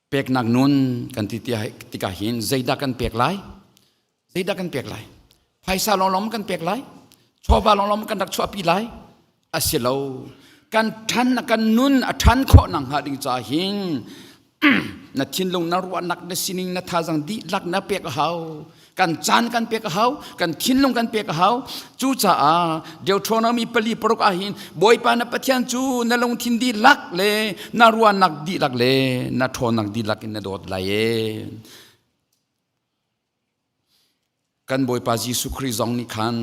เปียกหนักนุนกันติกาหินใจดักกันเปียกไหลใจดักกันเปียกไหลไฟซาลองล้อมกันเปียกไหลชอบาลองล้อมกันดักชอบปีไหลอาศัยเรากันทันกันนุนทันข้อนังหาดิงจ่าหินนัดทิ้งลงนรวนักเดสินิงนัดท่าจังดีลักนับเปียกเขากันจานกันเปียกเขากันทิ้งลงกันเปียกเขาจูจ่าเดี๋ยวทรมีปลีปรกอาหินบอยปานับปะเทียนจูนัลงทิ้งดีลักเลยนรวนักดีลักเลยนัดทรนักดีลักนัดโดดไหลกันบอยปาจิสุคริซองนิคัน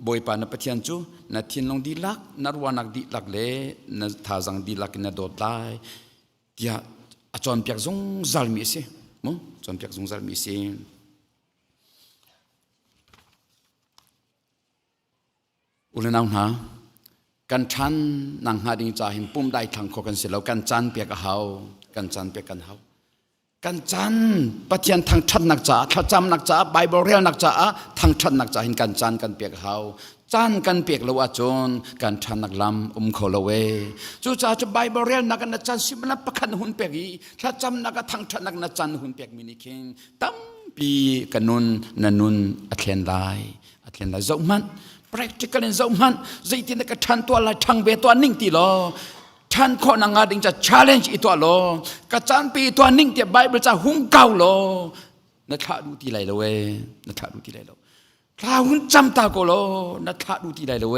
บอยปานับปะเทียนจูนัดทิ้งลงดีลักนรวนักดีลักเลยนัดท่าจังดีลักนัดโดดไหลที่อาจารย์เปียกซงซัลมีเสมั้งอาจารย์เปียกซงซัลมีเสอุลนาวนะกันชันนางหาดิงจ่าหิมปุ่มได้ทางขอกันเสร็จแล้วกันจันเปียกเขากันจันเปียกกันเขากันจันปะเทียนทางชัดนักจ่าถ้าจำนักจ่าไบเบิลเรียลนักจ่าทางชัดนักจ่าหินกันจันกันเปียกเขาจันกันเปียกละว่าจนกันชันนักลำเขาละเวจู่จ่าจะไบเบิลเรียลนักนักจันสิบนับประคันหุ่นเปียกีถ้าจำนักทางชัดนักนักจันหุ่นเปียกมินิคิงตั้มปีกันนุนนันนุนอัตเลนไลเจ้ามัน practical เจ้ามันใจที่นักทันตัวละทางเบตัวนิ่งตีล้อท่านคนงานดิ่งจะ challenge อีตัวล้อกระจานปีตัวนิ่งที่ไบเบิลจะหุ่งเก่าล้อนัทธาดูที่ไรละเวนัทธาดูที่ไรล้อถ้าหุ่นจำตาโกล้อนัทธาดูที่ไรละเว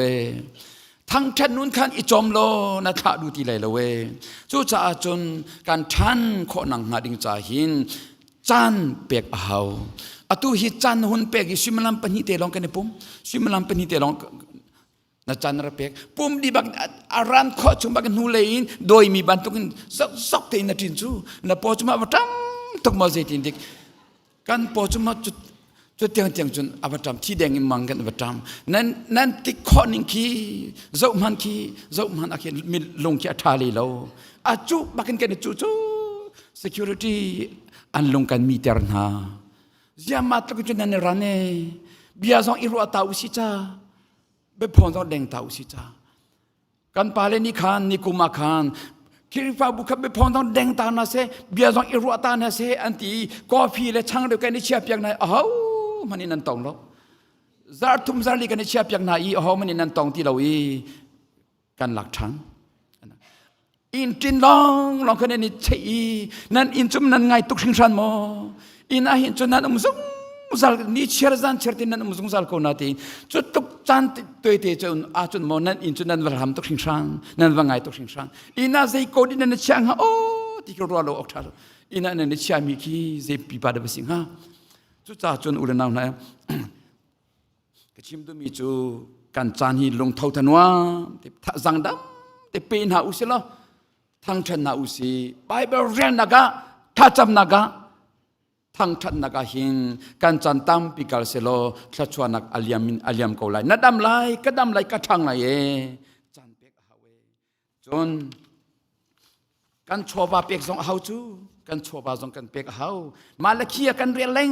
ท ทั้งท่านนู้นขันอิจอมโลนะท่าดูทีไรละเวจู่จ่าจนการท่านขอหนังหาดิงจ่าหินจันเปียกเอาอตุฮิจันหุ่นเปียกชิมลัมปนิเตลองกันเนี่ยปุ่มชิมลัมปนิเตลองนะจันระเปียกปุ่มดีบักอารันข้อชุมบักนูเลอินโดยมีบันทุกินสักเตนนะทินจูนะพอจุมาบัตรตกมาเจตินดิกกันพอจุมาจุดเตียงจนอาบัตรที่แดงมังกันอาบัตรนั้นติข้อหนึ่งคีเจ้ามันอาเขียนมีลงที่อัฐาลีเราอาจูบักกันจู security อันลงกันมีเตอร์นายามาตระกุนันรันเนบิอาซองอิรัวตาอุสิจ้าเบพอนซองแดงตาอุสิจ้ากันปาเลนิคานนิคุมาคานคิริฟ้าบุคคลเบพอนซองแดงตานาเซบิอาซองอิรัวตานาเซอันตีกอฟีเลช่างเดียวกันนี่เชียบอย่างไหนอ้าวมันนี่นันตองแล้วซาร์ทุมซาร์ลีกันนี่เชียบอย่างไหนอ้าวมันนี่นันตองที่เราอีกันหลักฐานอินจินลองคนนี้ใช่นั่นอินจุมนั่นไงตุกสิงชันโมอินอาหินจุนนั่นมุสซัลนี่เชื่อจันเชื่อที่นั่นมุสซัลคนนั้นที่จุดตุกจันตัวที่จุนอาจุนโมนั่นอินจุนนั่นวันทำตุกสิงชันนั่นวันไงตุกสิงชันอินอาใจโคดินั่นเชื่อฮะโอ้ที่เขารัวโลออกทาร์อินอานั่นเชื่อมีขี้ใจปีบาดเบสิงฮะจุดจ้าจุนอุลนาวนะกชิมตัวมีจูการจานฮีลงเท่าทันวะที่จังดำที่เป็นหาอุสิละทั้งท่านนาอุสีไบเบิลเรียนนักะทัจำนักะทั้งท่านนักะหินการจันตัมปิกาลเซโลทัชวานักอัลยามเกาไลนัดดำไลกระดำไลกระทังไลจันเปียกฮาวจนการโชว์บาเปียกสองฮาวจูการโชว์บาสองกันเปียกฮาวมาเลเคียกันเรียนเล่ง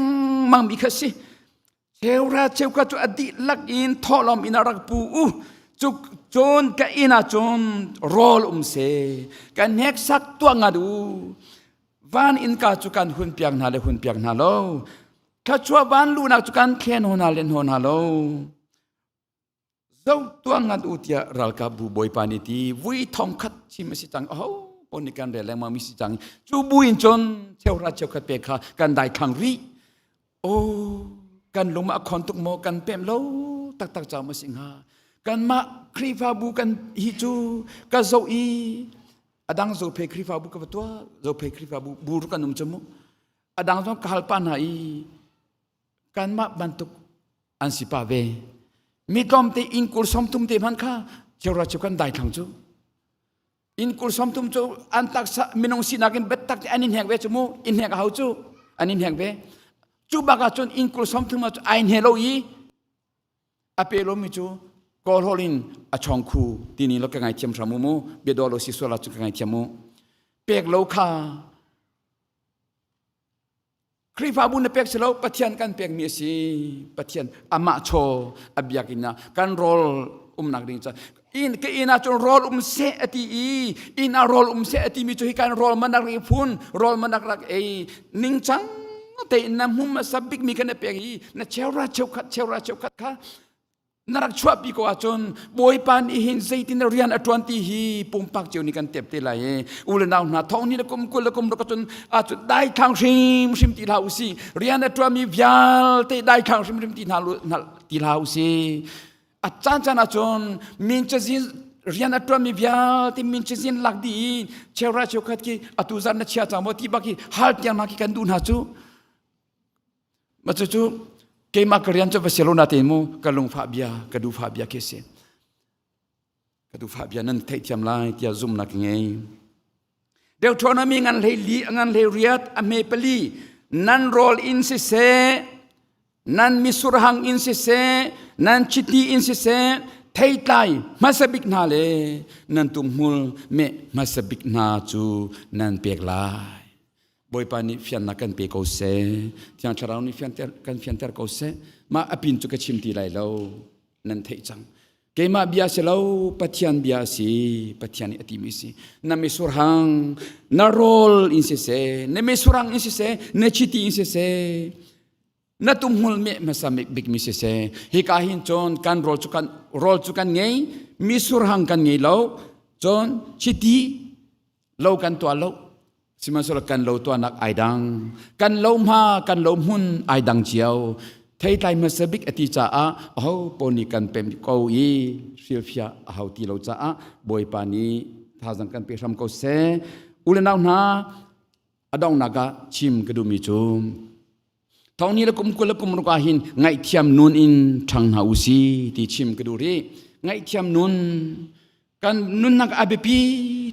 มังมีคสิเชวราเชวกัจจุอดีลักอินทอลอมอินารักปูจุกจนกันอินาจนรอลเสกันเฮกสักตัวงาดูวันอินกาจุกันหุ่นเปียกนาเลหุ่นเปียกนาโลข้าชัววันลูนักจุกันเคนหัวนาเลนหัวนาโลเจ้าตัวงาดูเตียรัลกาบูบอยปานิตีวุ้ยทองคัดชิมสิจังโอ้ปนิกันเรลมามิสิจังจูบุยจนเทวราชเจ้าคัดเปกากันได้ขังรีโอ้กันลงมาคอนตุกโมกันเปมโลตักเจ้ามาสิงหากันมาครีฟาบูกันฮิจูกันโซอีอดังโซเพครีฟาบูกับตัวโซเพครีฟาบูบูรุกันนุ่มจมูกอดังต้องขัลปานหายกันมาบันทุกอันสิปาเวมีกอมเตอินกุลสมทุมเตมันข้าเจ้าราชกันได้ทั้งจูอินกุลสมทุมจูอันตักมินงสินักินเบ็ดตักอันนี้แหงเวจมูอินแหงเขาจูอันนี้แหงเวจูบักจนอินกุลสมทุมจูไอเฮโลอีอเปโลมิจูกอลฮอลินอชองคูทีนี้เราก็ไงเทียมสามุโมเบียดอลสิสวลาจุกไงเทียมโมเปียกโลคาครีฟาบุนเปียกเสลาปะเทียนกันเปียกมีสิปะเทียนอามาโชอับยากินะกันรอลนักดิ่งจ้ะอินก็อินาจนรอลเสอติอินารอลเสอติมีจุยกันรอลมันนักริฟุนรอลมันนักรักนิ่งจังแต่น้ำหุ่มมาสับบิกมีกันเปียกน่ะเชวราเชวขัดค่ะนรักชวปีก็อาจนบอยปานอิหินใจตินเรียนอัตวันตีฮีปุ่มปักเจียวนี่กันเต็บเตลัยอุลนาวนาท้องนี่ละกุมกุลละกุมละกจนอาจได้ทางชิมตีลาวซีเรียนอัตวันมีวิาลเตได้ทางชิมตีลาวซีอาจารย์อาจนมินเจซินเรียนอัตวันมีวิาลที่มินเจซินหลักดีเชวราเชวขัดกีอัตุซานนัชเชียจามว่าที่บักกีฮัลที่ยังนักกันดูน่าจูมาจูKema kalian coba Barcelona temu kalung Fabia kadu Fabia kese kadu Fabia nan thai tiam lai tia zoom nak ngai Deuteronomy ngan li ngan riat ame peli nan roll in se nan misurhang in se nan chiti in se thai tai masabik na le nan tumhul me masabik na chu nan pek lai boi pani fian na kan pe ko se tiang charau ni fian ter ko se ma apin chu ka chim ti lai lo nan thei chang ke ma bia se lo pathian bia si pathian ati mi si na me surhang na rol in se na me surhang in se na chiti in se na tumhul me masamik big mi se hi ka hin chon kan rol chu kan ngei mi surhang kan ngei lo chon chiti lo kan to lo simasol kan lo to anak aidang kan lo ma kan lo hun aidang chiao ไทยไทยมาสบิกอติจ้าเอาปนิกันเป็นเกาอีเสียฟยาเอาที่เราจ้าบอยปานีท่าสังกันไปทำเกาเสอุลนาวนาอดองนากาชิมกระดูมิจูท้องนี้ละกุมกุลกุมรุกาหินไงเทียมนุนอินทางหาอุสีที่ชิมกระดูรีไงเทียมนุนกันนุนนักอาเบปี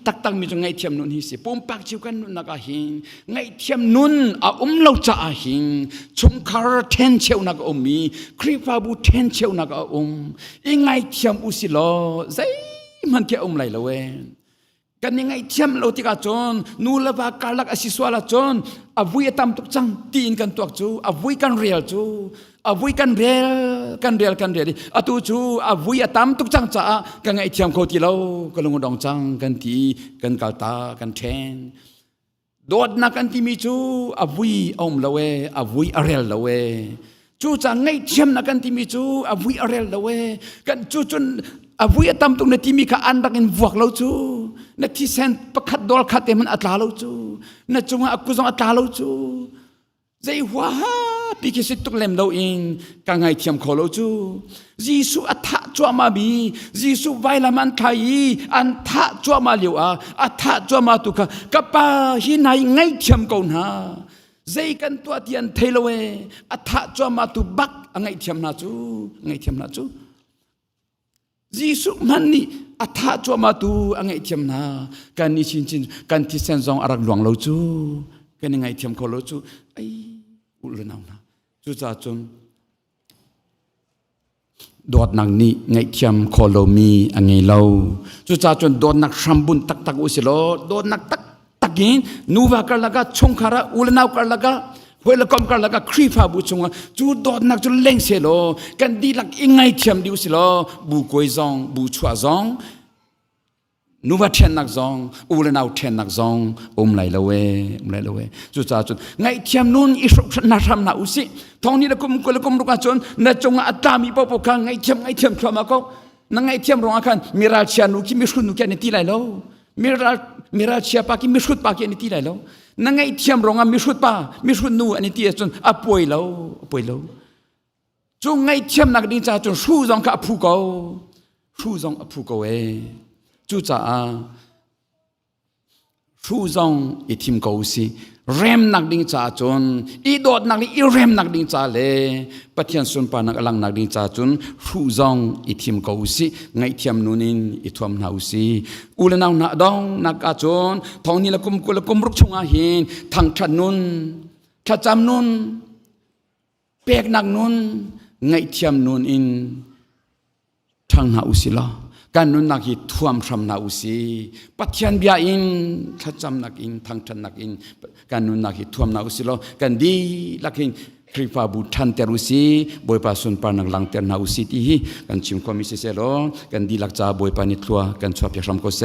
ตักมีจงไงเทียมนุนฮิสิปุ่มปักจิวกันนุนนักอาหิงไงเทียมนุนอาเราจะอาหิงชงคาร์เทนเชวนักอมีครีฟาบูเทนเชวนักอาอีไงเทียมอุสิโลใจมันเกี่ยไหลละเวกันยังไงเทียมเราติกาจนนูละบากาลักอสิสวาละจนอวุยตามตุกจังตีนกันตัวจูอวุยกันเรียลจูอวุยกันเรียลอตูจูอวุยตามตุกจังจ้ากันไงเทียมเขาที่เราก็ลงดองจังกันตีกันกาตากันแทนโดดนักกันที่มีจูอวุยอมละเวอวุยอเรียลละเวจูจังไงเทียมนักกันที่มีจูอวุยอเรียลละเวกันจูจนอวุยตามตุกนาที่มีข้าอันดักอินวกเราจูนักที่เซนประคัดดอลคัดเตมันอัตลาเราจูนักจงอักุซองอัตลาเราจูใจว้าปีกิสิตุกเล่มเราเองกังไงเทียมขอเราจูยิสุอัฐะจัวมาบียิสุไวลามันไทยอันทะจัวมาเลียวอัฐะจัวมาตุกะกับปาหินายไงเทียมก่อนฮะใจกันตัวเทียนเทลเวอัฐะจัวมาตุบักไงเทียมนาจูไงเทียมนาจูยิสุมันนี่อัฐะจัวมาตุไงเทียมนากันนี่ชินกันที่เซนซองอารักหลวงเราจูกันยังไงเทียมขอเราจูไออุลนาวนาจูจ่าจนโดดนักนี้ไงเทียมขอเรามีอันไงเราจูจ่าจนโดดนักชัมบุนตักอุสิโลโดดนักตักกินนูวากันละก็ชงคาระอุลนาวกันละก็เวลากรมกันละก็ครีฟาบุชงจูโดดนักจูเล่งเสโลกันดีลักยังไงเทียมดิวสิโลบูกวยซองบูชัวซองนูว่าเทนนักซองอุลนาวเทนนักซองไหลละเวจุดจ้าจุดไงเทียมนุนอิสุนาทำนาอุสิท้องนี้ละกุมรุกาจนนาจงอัตตามีปปกังไงเทียมชวมาก็นั่งไงเทียมรองอาคันมิราเชียนุกิมิชุดนุกแนตีไหลแล้วมิราเชียปากิมิชุดปากินตีไหลแล้วนั่งไงเทียมรองอามิชุดปามิชุดนูอันนี้ตีจนป่วยแล้วจงไงเทียมนักดินจ้าจนสู้ซองกับผู้เขาเอจูจ่าชูซองอิทิมเกาสิเรมนักดิ้งจ่าจนอีโดดนักดิ้งอีเรมนักดิ้งจ่าเลยปะเทียนสุนปานักอลังนักดิ้งจ่าจนชูซองอิทิมเกาสิไงเทียมนุนินอิทวมนาอุสิอุลนาวนาดองนักอาจนทองนี้ละกุมรุกชงอาหินทางทัดนุนทัดจำนุนเปียกนักนุนไงเทียมนุนอินทางนาอุสิละการนุนนักฮิทวมทำนาอุสีปัจจัยบิอินทัดจำนักอินทางทันนักอินการนุนนักฮิทวมนาอุสีโลกันดีลักหินคริฟาบุทันเตรุสีบอยปาสุนปานักลังเตนาอุสีที่กันชิมความมิเศษโลกันดีลักจ่าบอยปานิทัวกันชอบยาชมโกเซ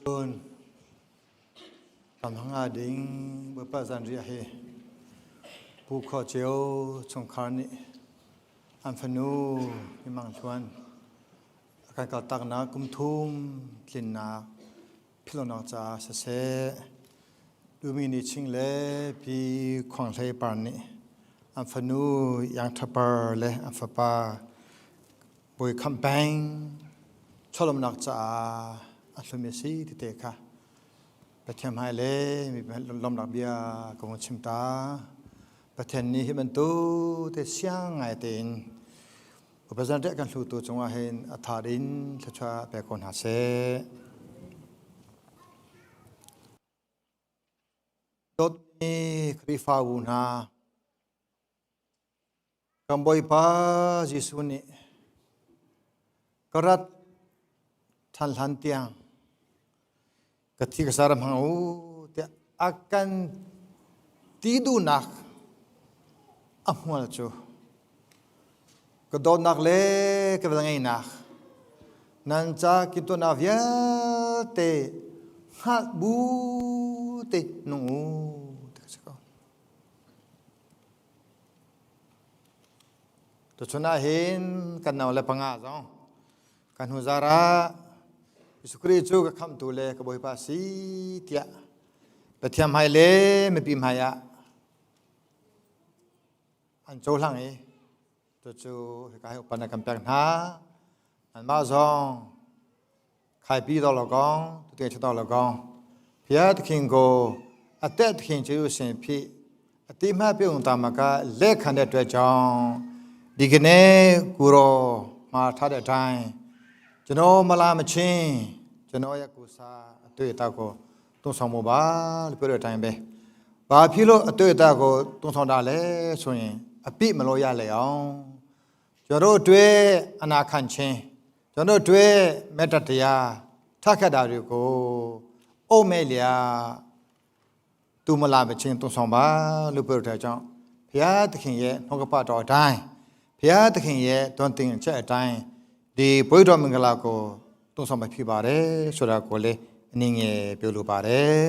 Tuan, kami ngading berpasan riahe, buka jauh congkarni, anfanu memang tuan, akan kata nak kumtum lina, pilonak cah sese, dumini cingle pi kuang lay parni, anfanu yang tapar le anfapa, boy kampeng, colom nak cah. Asumsi di teka, pertiam hai le, lom nak biar kamu cinta, pertiam ni himan tu te siang ai tin, upasan dek kan lutu cuma hen atharin secara pekon hase. Dot ni krifa una, kamboi pa Yesus ni, kerat tan lantiang. Ketika saram hau dia akan tidur nak amual cu kedon nak le kebelangai nak nanca kita nak via te hat bu te nungu tu cuna hin kan na le pangazong kan huzara Isukri juga kam tu le kebohi pasi tiak. Betiam hai le mepim haya. Anjou lang tu kai upan kampang ha. An ma zong kai pi do lo gong, tu te chdo lo gong. Pia king go atet king chu sin pi. Ati ma pi un ta ma ka le khan de twa chong. Di kene kuro ma tha de tai. ကျွန်တော်မလာမချင်းကျွန်တော်ရဲ့ကိုစားအတွေ့အတာကိုတွန်းဆောင်မှုပါလို့ပြောတဲ့အတိုင်းပဲဘာဖြစ်လို့အတွေ့အတာကိုတွန်းဆောင်တာလဲဆိုရင်အပြစ်မလို့ရလေအောင်ကျွန်တော်တွေ့အနာခံခြင်းကျွန်တော်တွေ့မေတ္တာတရားထက်ခတ်တာတွေကိုအုံးမဲ့လျာသူမလာမချင်းတွန်းဆောင်ပါလို့ပြောတဲ့အကြောင်းဘုရားသခင်ရဲ့နှုတ်ကပတ်တော်အတိုင်းဘုရားသခင်ရဲ့တွန်းတင်ချက်အတိုင်းဒီဘွေတော်မင်္ဂလာကိုတုံ့ဆောင်မဖြစ်ပါတယ်ဆိုတာကိုလည်းအနည်းငယ်ပြောလိုပါတယ်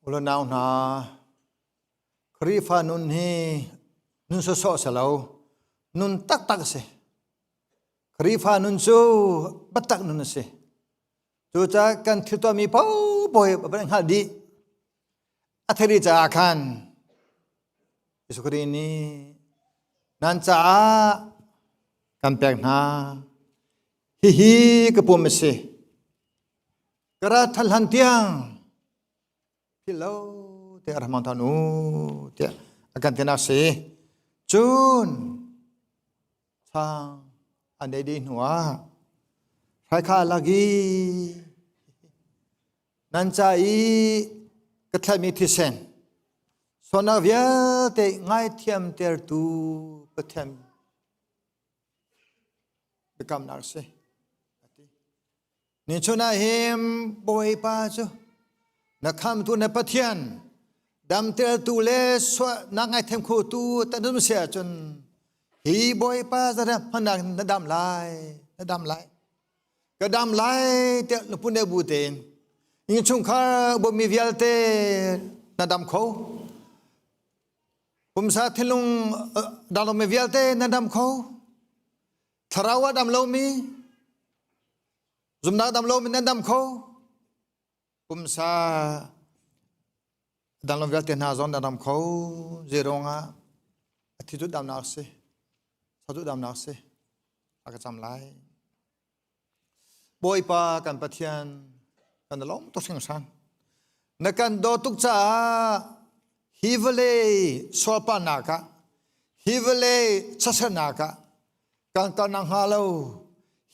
อุลนาวนาครีฟานุนฮีนุนโซโซเสลาวนุนตักเสครีฟานุนซูบัตักนุนเสจูจากันทิตัวมีเป้าบ่อยเป็นหัดดีอัธริจาคันอิสุครีนีนันจากันแปลกนาฮิกระปุ่มเสกระทันหันเตียงHello, dia rahman tanu, dia akan tenasi. Jun, sang, anda di nuah, mereka lagi, nancai ketlamitisan. Sonavia te ngai tiam tertu petem, bekam narse. Ni cuna him boy pasu.นักขามตัวในประเทศดำเตอร์ตูเลสวนักไอเทมโคตูแต่นุ่มเสียจนฮีบอยป้าจะได้พนักนัดดำลายก็ดำลายเตลปุ่นเดบูเตนยิ่งชุงคาบ่มีวิลเตนัดดำเขาผมสาธิตลงดำลงมีวิลเตนัดดำเขาทาราวดำลงมีจุมนาดำลงมีนัดดำเขาผมสาดังลมเวลเตนาซอนดังเขาเจรองะอาทิตย์ดำนักเสสะดุดำนักเสอากาศจำไรบอยปากันปะเทียนกันล้อมตุกสิ่งสันนักกันโดตุกจ้าฮิวเลสวปานักฮิวเลชัชนักกันตานังฮาโล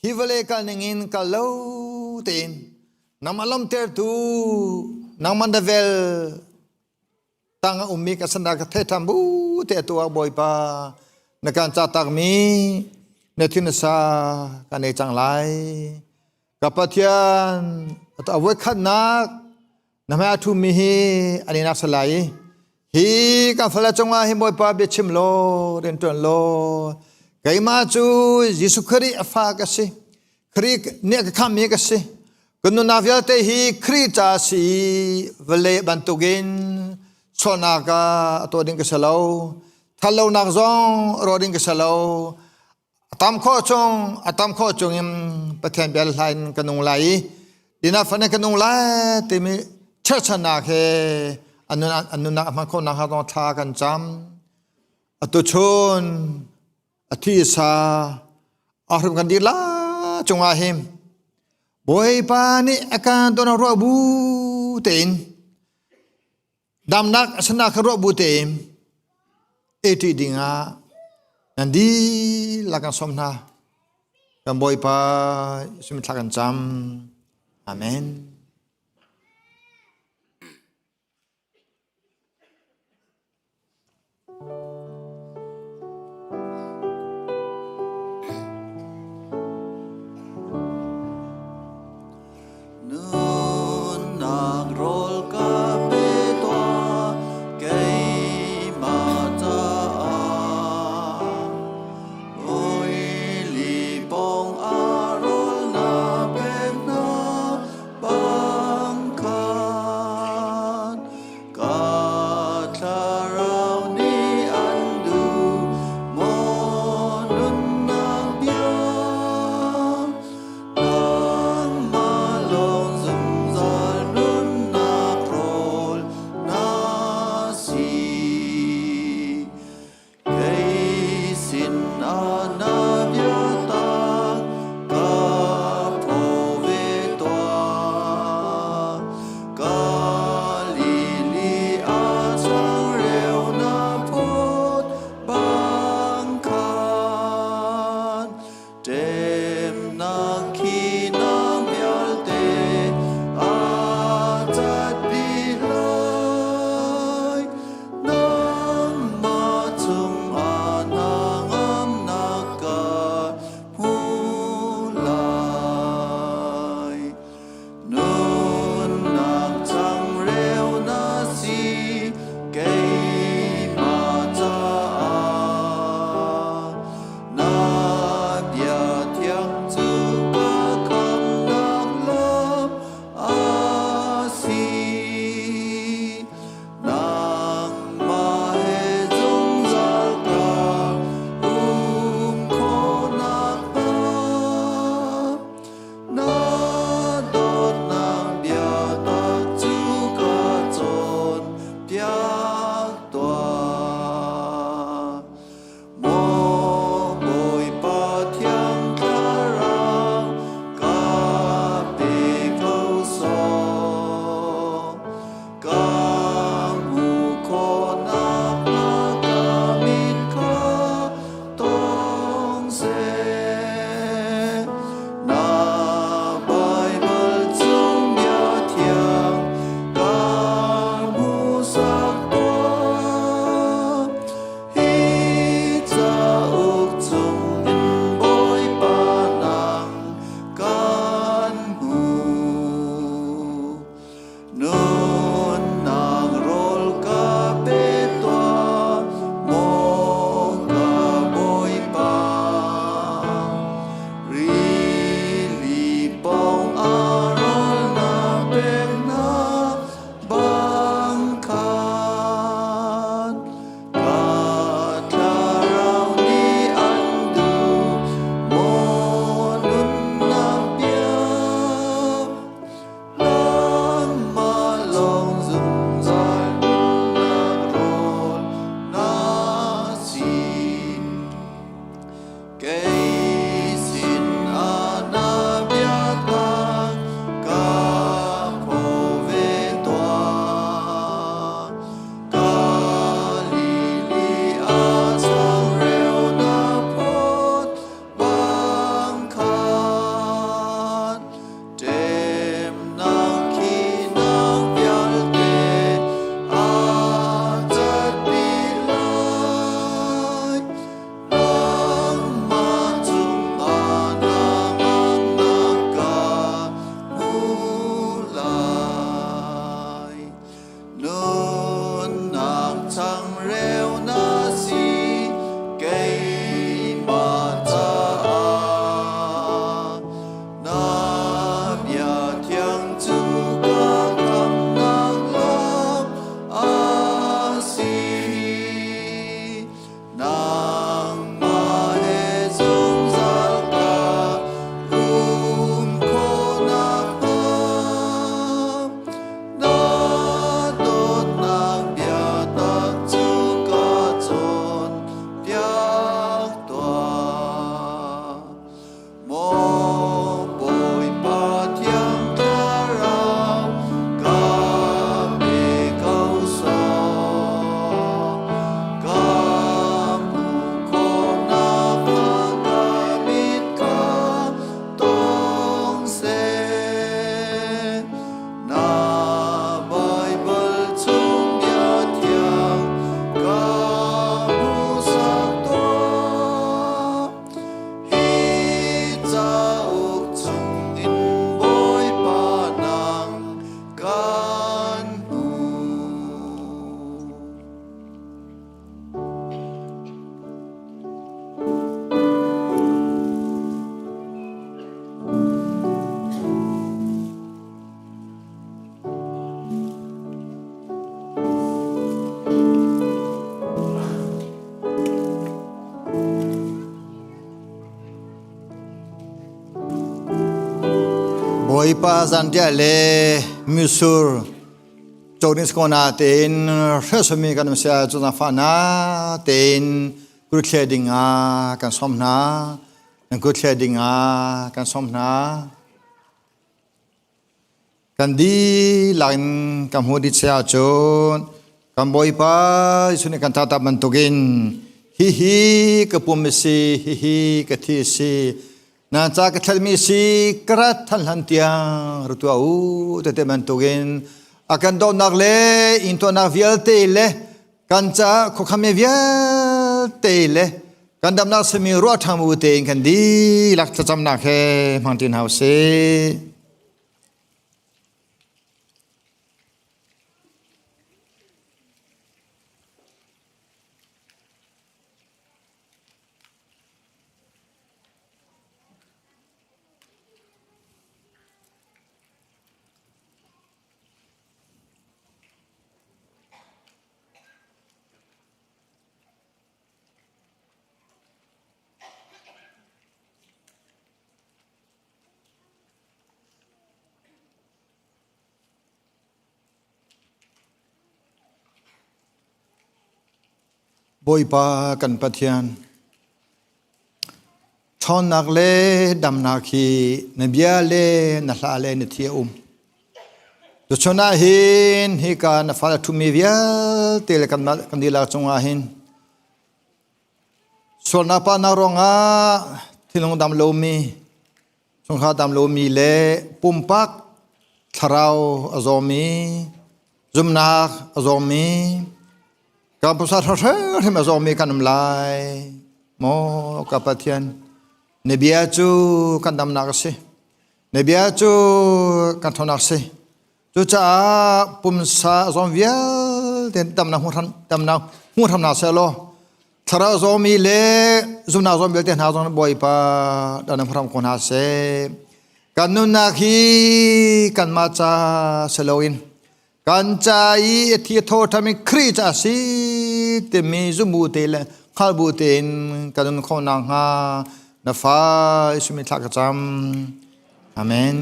hi vale ka ningin ka lo tin nang malom ter tu nang mandavel tanga ummi ka sanda ka the tambu te tu boy pa na kan cha tak mi na thin sa ka ne chang lai ka pathian ta we khat nak na ma thu mi hi ani nak salai hi ka phala chonga hi boy pa be chim lo ren ton lo kai ma chu Yesu khri afa ka si khri ne ka kham mi ka si kunu na vya te hi khri cha si vale bantugin chona ka to ding ka salo thalo nak zong ro ding ka salo atam kho chong im pathian bel hlain kanung lai dina fane kanung lai te mi chachana khe anuna ma kho na ha don tha kan cham atu chon athi sa arum kan dila chunga him boy pa ni akan don ro bu tin dam nak asana khro bu tin eti dinga nandi lakan somna kan boy pa sim thakan cham amen. boi pa zan dia le musur jonis kona ten resumi kan sia chuna fana ten good trading kan somna good trading kan somna kan di lain kan hodi sia chon kan boi pa isuni kan tata bantugin hi ke pumisi hi ke thisi na cha ka thalmi si krat thalhan tia rutu au te bantugin akan do nak le into na vial te le kan cha kho khame vial te le kan dam na semi ro thamu te kan di lak cham na khe mountain house boi pa kan pathian thon nak le dam na khi na bia le na hla le ni thia to chona hin hi ka na fa thu mi via te le kan di la chunga hin so na pa na ronga thilong dam lo mi chung kha dam lo mi le pum pak tharau azomi zumnak azomiกับภาษาไทยที่มาส่งมีกันน้ำลายโมกับปะเทียนเนบียจูกันดำนักสิเนบียจูกันทอนักสิจูจ้าปุ่มสาส่งเวียเต็นดำนักหัวทำนาเสลอถ้าเราส่งมีเล่จุนาส่งเวียเต็นหาส่งบ่อยปะดันน้ำพรำคนหาเสกันนุนักฮีกันมาจ้าเสลอินกันใจที่โทษทำให้คริสต์สิเตมีจุบูเตลข้าบูเตนกันคนนางฮานาฟ้าสุมิทักจำอาเมน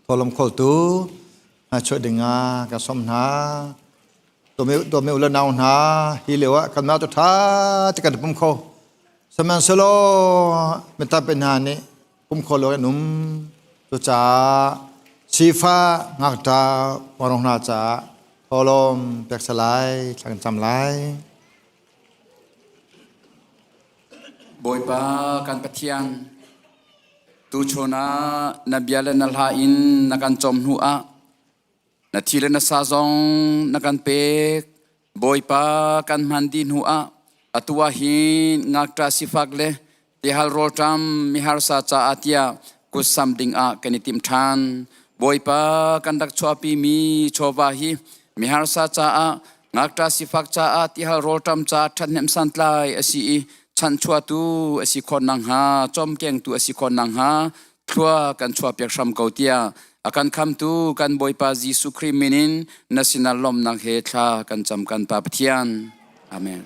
ทอลมโคตูช่วยดึงกันสมนาตัวเมอุลนาวนาฮิเลวะกันมาตุท้าจะกันปุ่มโคสมัยสโลไม่ตัดเป็นหานี่ปุ่มโคโลนุ่มตัวจ้าชีฟ้างักตาวรองนาจาพอลมเปียกสลายสังจำลายบอยปากันปะเทียงตูโชนานาเบียเลนัลฮาอินนักันจอมหัวนาทีเลนซาซองนักันเปกบอยปากันมันดินหัวอตัวหินงักตาสิฟักเลที่ฮัลโรตัมมิฮาร์ซาจาอาติยากุสัมดิงอากันติมทานบอยปากันดักชัวปีมีชวาฮีมิฮาร์ซาจาอางักตาสิฟักจาอาที่ฮัลโรตัมจาทันเนมสันไลอสีฉันชัวตูอสิคนนังหาจอมเก่งตูอสิคนนังหาทัวกันชัวเปียกชำเกาเตียอาการคำตูกันบอยปาจีสุครีมินินนัสินาลมนังเฮทากันจำกันปาปเทียนอาเมน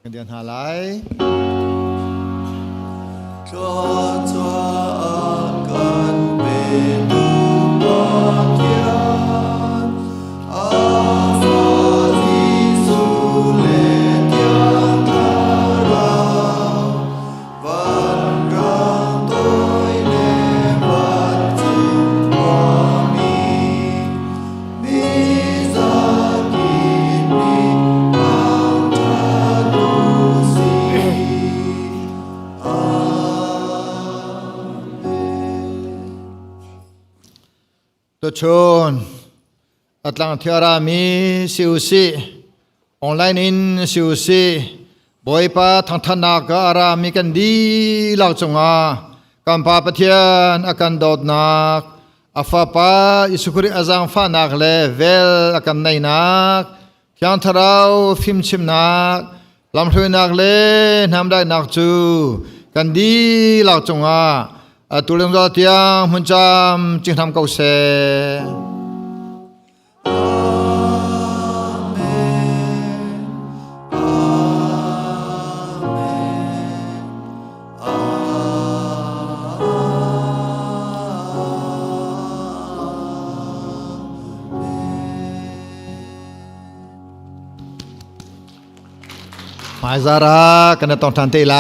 กันเดียนหาไล ตัวชนอัตลังเทียรามีสิวซีออนไลน์อินสิวซีบอยปาทางธนาการามีกันดีหลักจงอากัมปาปเทียนอากันดอดนักอาฟาปาอิสุคริอาจังฟานักเลเวลอากันในนักยังทราวฟิมชิมนักลำถวยนักเลนำได้นักจูกันดีหลักจงอาตุลงจอเตียงมุนจามจึงทำเกาเสหมายสาระกันต้องทันทีไล